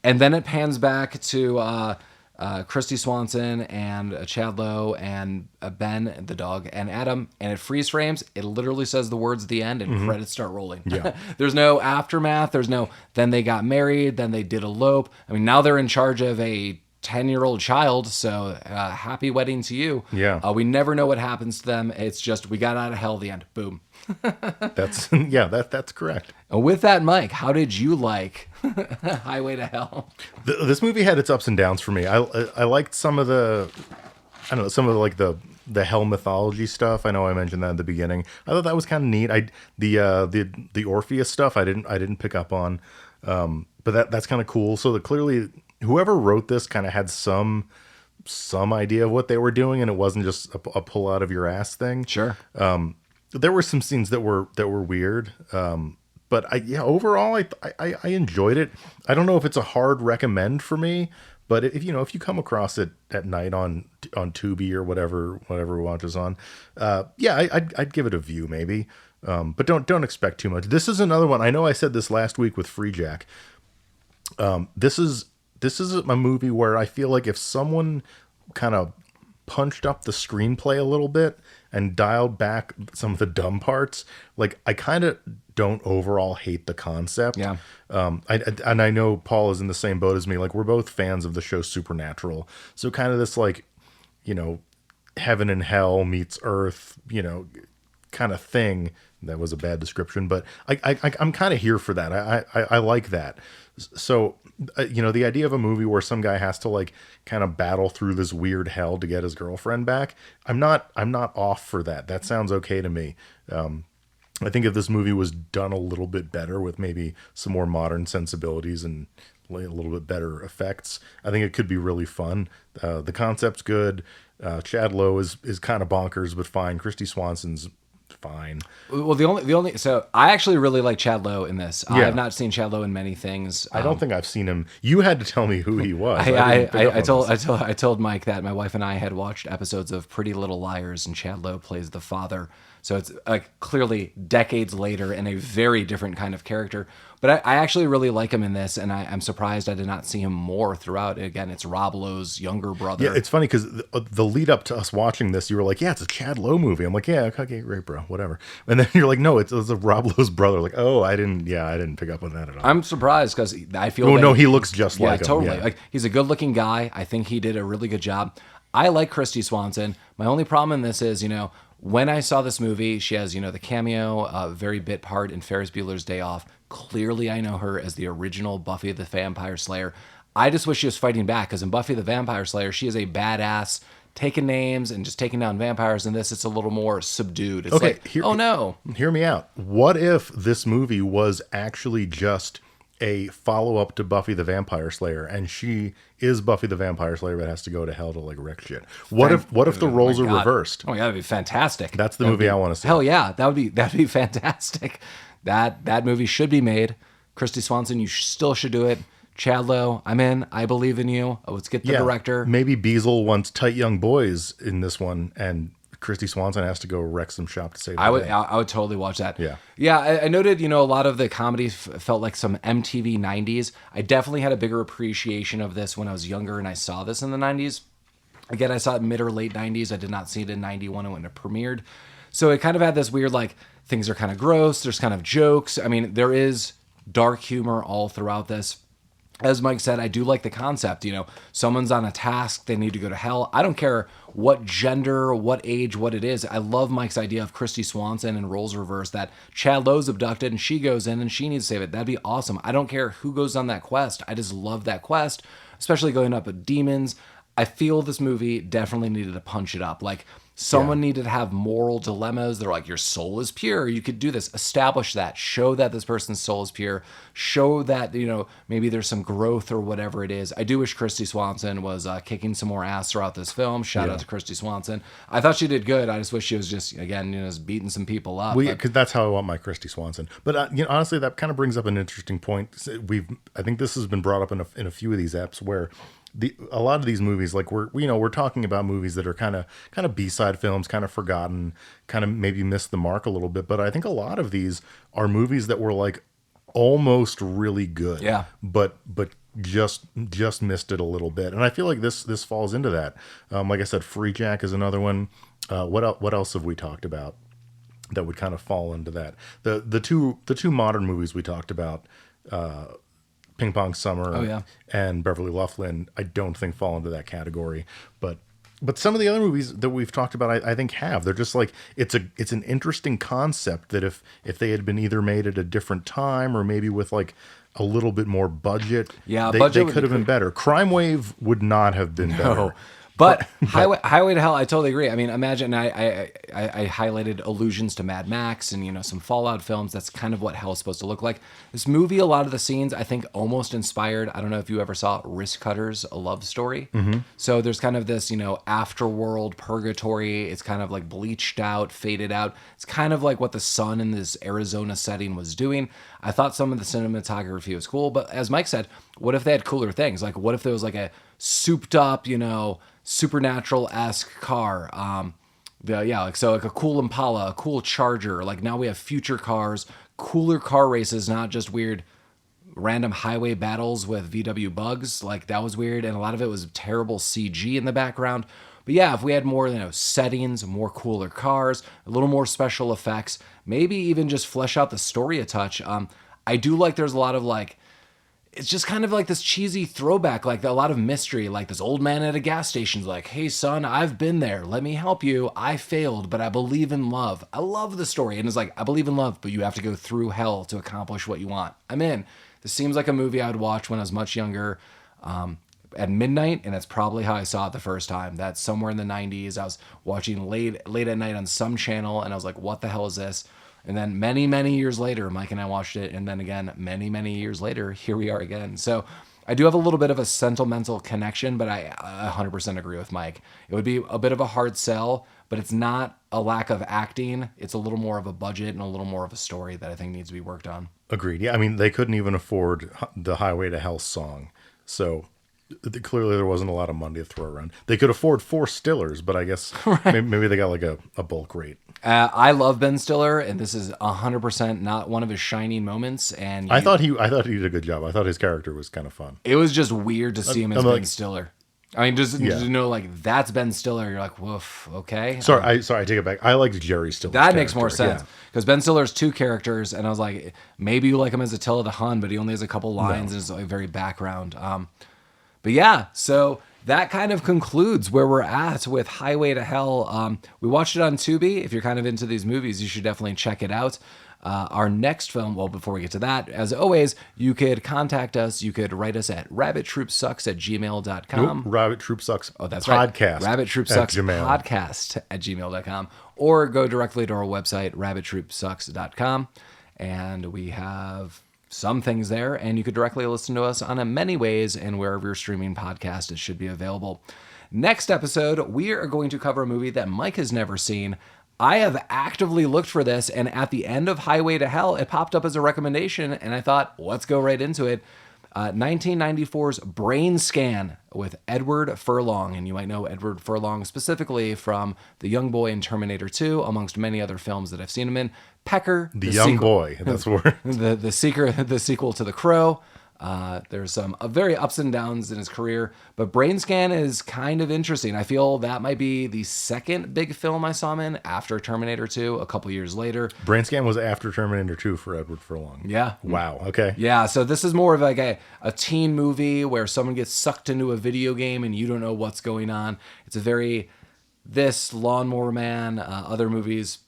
And then it pans back to... Kristy Swanson and Chad Lowe and Ben, the dog, and Adam, and it freeze frames. It literally says the words at the end, and credits start rolling. Yeah. There's no aftermath. There's no, then they got married, then they did elope. I mean, now they're in charge of a 10-year-old child, so happy wedding to you. Yeah. We never know what happens to them. It's just, we got out of hell, the end. Boom. That's correct. With that, Mike, how did you like Highway to Hell? This movie had its ups and downs for me. I liked some of the hell mythology stuff. I know I mentioned that in the beginning. I thought that was kind of neat. The Orpheus stuff I didn't pick up on, but that's kind of cool. So clearly whoever wrote this kind of had some idea of what they were doing, and it wasn't just a pull out of your ass thing. Sure. There were some scenes that were weird, but overall I enjoyed it. I don't know if it's a hard recommend for me, but if you come across it at night on Tubi or whatever watches on, I'd give it a view maybe, but don't expect too much. This is another one. I know I said this last week with Free Jack. This is a movie where I feel like if someone kind of punched up the screenplay a little bit and dialed back some of the dumb parts, like I kind of don't overall hate the concept. Yeah. I know Paul is in the same boat as me. Like, we're both fans of the show Supernatural. So kind of this, like, heaven and hell meets earth, kind of thing that was a bad description, but I'm kind of here for that. I like that. So, the idea of a movie where some guy has to like kind of battle through this weird hell to get his girlfriend back, I'm not off for that. That sounds okay to me. I think if this movie was done a little bit better with maybe some more modern sensibilities and a little bit better effects, I think it could be really fun. The concept's good. Chad Lowe is kind of bonkers, but fine. Kristy Swanson's fine. Well, the only so I actually really like Chad Lowe in this. I Yeah. have not seen Chad Lowe in many things. I don't think I've seen him. You had to tell me who he was. I told Mike that my wife and I had watched episodes of Pretty Little Liars, and Chad Lowe plays the father. So it's like clearly decades later and a very different kind of character. But I actually really like him in this, and I'm surprised I did not see him more throughout. Again, it's Rob Lowe's younger brother. Yeah, it's funny because the lead up to us watching this, you were like, "Yeah, it's a Chad Lowe movie." I'm like, "Yeah, okay, great, bro, whatever." And then you're like, "No, it's a Rob Lowe's brother." Like, "Oh, I didn't pick up on that at all." I'm surprised because I feel. Oh that no, he looks just like him. Totally. Yeah. Like he's a good-looking guy. I think he did a really good job. I like Kristy Swanson. My only problem in this is, when I saw this movie, she has, the cameo, very bit part in Ferris Bueller's Day Off. Clearly, I know her as the original Buffy the Vampire Slayer. I just wish she was fighting back, because in Buffy the Vampire Slayer, she is a badass, taking names and just taking down vampires. In this, it's a little more subdued. It's oh no. Hear me out. What if this movie was actually just a follow-up to Buffy the Vampire Slayer, and she is Buffy the Vampire Slayer but has to go to hell to like wreck shit? What if the roles are reversed? Oh, yeah, that'd be fantastic. That's the movie I want to see. Hell yeah, that'd be fantastic. That movie should be made. Kristy Swanson, you still should do it. Chad Lowe, I'm in. I believe in you. Let's get the director. Maybe Beezle wants tight young boys in this one, and Kristy Swanson has to go wreck some shop to save the day. I would totally watch that. Yeah. I noted, a lot of the comedy felt like some MTV 90s. I definitely had a bigger appreciation of this when I was younger and I saw this in the 90s. Again, I saw it mid or late 90s. I did not see it in 91 when it premiered. So it kind of had this weird, like, things are kind of gross. There's kind of jokes. I mean, there is dark humor all throughout this. As Mike said, I do like the concept. Someone's on a task, they need to go to hell. I don't care what gender, what age, what it is. I love Mike's idea of Kristy Swanson and roles reversed, that Chad Lowe's abducted and she goes in and she needs to save it. That'd be awesome. I don't care who goes on that quest. I just love that quest, especially going up with demons. I feel this movie definitely needed to punch it up. Like, someone needed to have moral dilemmas. They're like, your soul is pure. You could do this. Establish that. Show that this person's soul is pure. Show that, maybe there's some growth or whatever it is. I do wish Kristy Swanson was kicking some more ass throughout this film. Shout out to Kristy Swanson. I thought she did good. I just wish she was just, again, just beating some people up. Because that's how I want my Kristy Swanson. But honestly, that kind of brings up an interesting point. I think this has been brought up in a few of these apps where a lot of these movies, like we're talking about movies that are kind of B-side films, kind of forgotten, kind of maybe missed the mark a little bit. But I think a lot of these are movies that were like almost really good, but just missed it a little bit. And I feel like this falls into that. Like I said, Free Jack is another one. What else have we talked about that would kind of fall into that? The two modern movies we talked about, Ping Pong Summer and Beverly Loughlin, I don't think fall into that category. But some of the other movies that we've talked about, I think have. They're just like, it's an interesting concept that if they had been either made at a different time or maybe with like a little bit more budget, they could have been better. Crime Wave would not have been better. But Highway to Hell, I totally agree. I mean, imagine I highlighted allusions to Mad Max and, some Fallout films. That's kind of what hell is supposed to look like. This movie, a lot of the scenes, I think, almost inspired. I don't know if you ever saw Wrist Cutters, A Love Story. Mm-hmm. So there's kind of this, afterworld purgatory. It's kind of like bleached out, faded out. It's kind of like what the sun in this Arizona setting was doing. I thought some of the cinematography was cool. But as Mike said, what if they had cooler things? Like, what if there was like a souped up, supernatural-esque car. Like a cool Impala, a cool Charger. Like, now we have future cars, cooler car races, not just weird random highway battles with VW bugs. Like, that was weird, and a lot of it was terrible CG in the background. But yeah, if we had more, settings, more cooler cars, a little more special effects, maybe even just flesh out the story a touch. I do like there's a lot of like, it's just kind of like this cheesy throwback, like a lot of mystery, like this old man at a gas station's like, hey son, I've been there. Let me help you. I failed, but I believe in love. I love the story. And it's like, I believe in love, but you have to go through hell to accomplish what you want. I'm in. This seems like a movie I would watch when I was much younger, at midnight. And that's probably how I saw it the first time. That's somewhere in the 90s. I was watching late at night on some channel. And I was like, what the hell is this? And then many, many years later, Mike and I watched it. And then again, many, many years later, here we are again. So I do have a little bit of a sentimental connection, but I 100% agree with Mike. It would be a bit of a hard sell, but it's not a lack of acting. It's a little more of a budget and a little more of a story that I think needs to be worked on. Agreed. Yeah, I mean, they couldn't even afford the Highway to Hell song. So clearly there wasn't a lot of money to throw around. They could afford 4 Stillers, but I guess maybe they got like a bulk rate. I love Ben Stiller, and this is 100% not one of his shining moments. And I thought he did a good job. I thought his character was kind of fun. It was just weird to see him as Ben like, Stiller. I mean, just to know, like, that's Ben Stiller. You're like, woof, okay. Sorry, I take it back. I liked Jerry Stiller's That character. makes more sense. Because Ben Stiller's 2 characters, and I was like, maybe you like him as Attila the Hun, but he only has a couple lines and is like very background. But yeah, so that kind of concludes where we're at with Highway to Hell. We watched it on Tubi. If you're kind of into these movies, you should definitely check it out. Our next film, well, before we get to that, as always, you could contact us. You could write us at rabbittroopsucks@gmail.com. Rabbit Troop Sucks. Oh, that's podcast. Right. Rabbit Troop Sucks podcast @gmail.com. Or go directly to our website, rabbittroopsucks.com. And we have some things there, and you could directly listen to us on many ways, and wherever you're streaming podcast, it should be available. Next episode, we are going to cover a movie that Mike has never seen. I have actively looked for this, and at the end of Highway to Hell, it popped up as a recommendation, and I thought, let's go right into it. 1994's Brain Scan with Edward Furlong, and you might know Edward Furlong specifically from The Young Boy in Terminator 2, amongst many other films that I've seen him in. Pecker, the Young Boy, that's where the sequel to The Crow. There's some very ups and downs in his career, but Brain Scan is kind of interesting. I feel that might be the second big film I saw him in after Terminator 2, a couple years later. Brain Scan was after Terminator 2 for Edward Furlong. Yeah. Wow. Okay. Yeah, so this is more of like a teen movie where someone gets sucked into a video game and you don't know what's going on. It's a very, this, Lawnmower Man, other movies,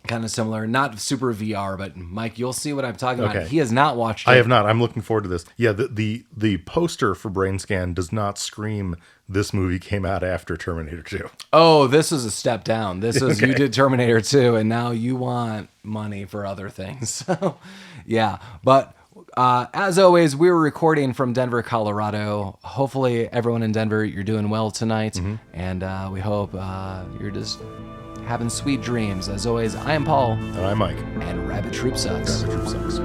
kind of similar, not super VR, but Mike, you'll see what I'm talking about. He has not watched it. I have not. I'm looking forward to this. Yeah, the poster for Brain Scan does not scream this movie came out after Terminator 2. Oh, this is a step down. This is you did Terminator 2, and now you want money for other things. So, yeah, but as always, we're recording from Denver, Colorado. Hopefully, everyone in Denver, you're doing well tonight, and we hope you're just having sweet dreams. As always, I am Paul. And I'm Mike. And Rabbit Troop Sucks. Rabbit Troop Sucks.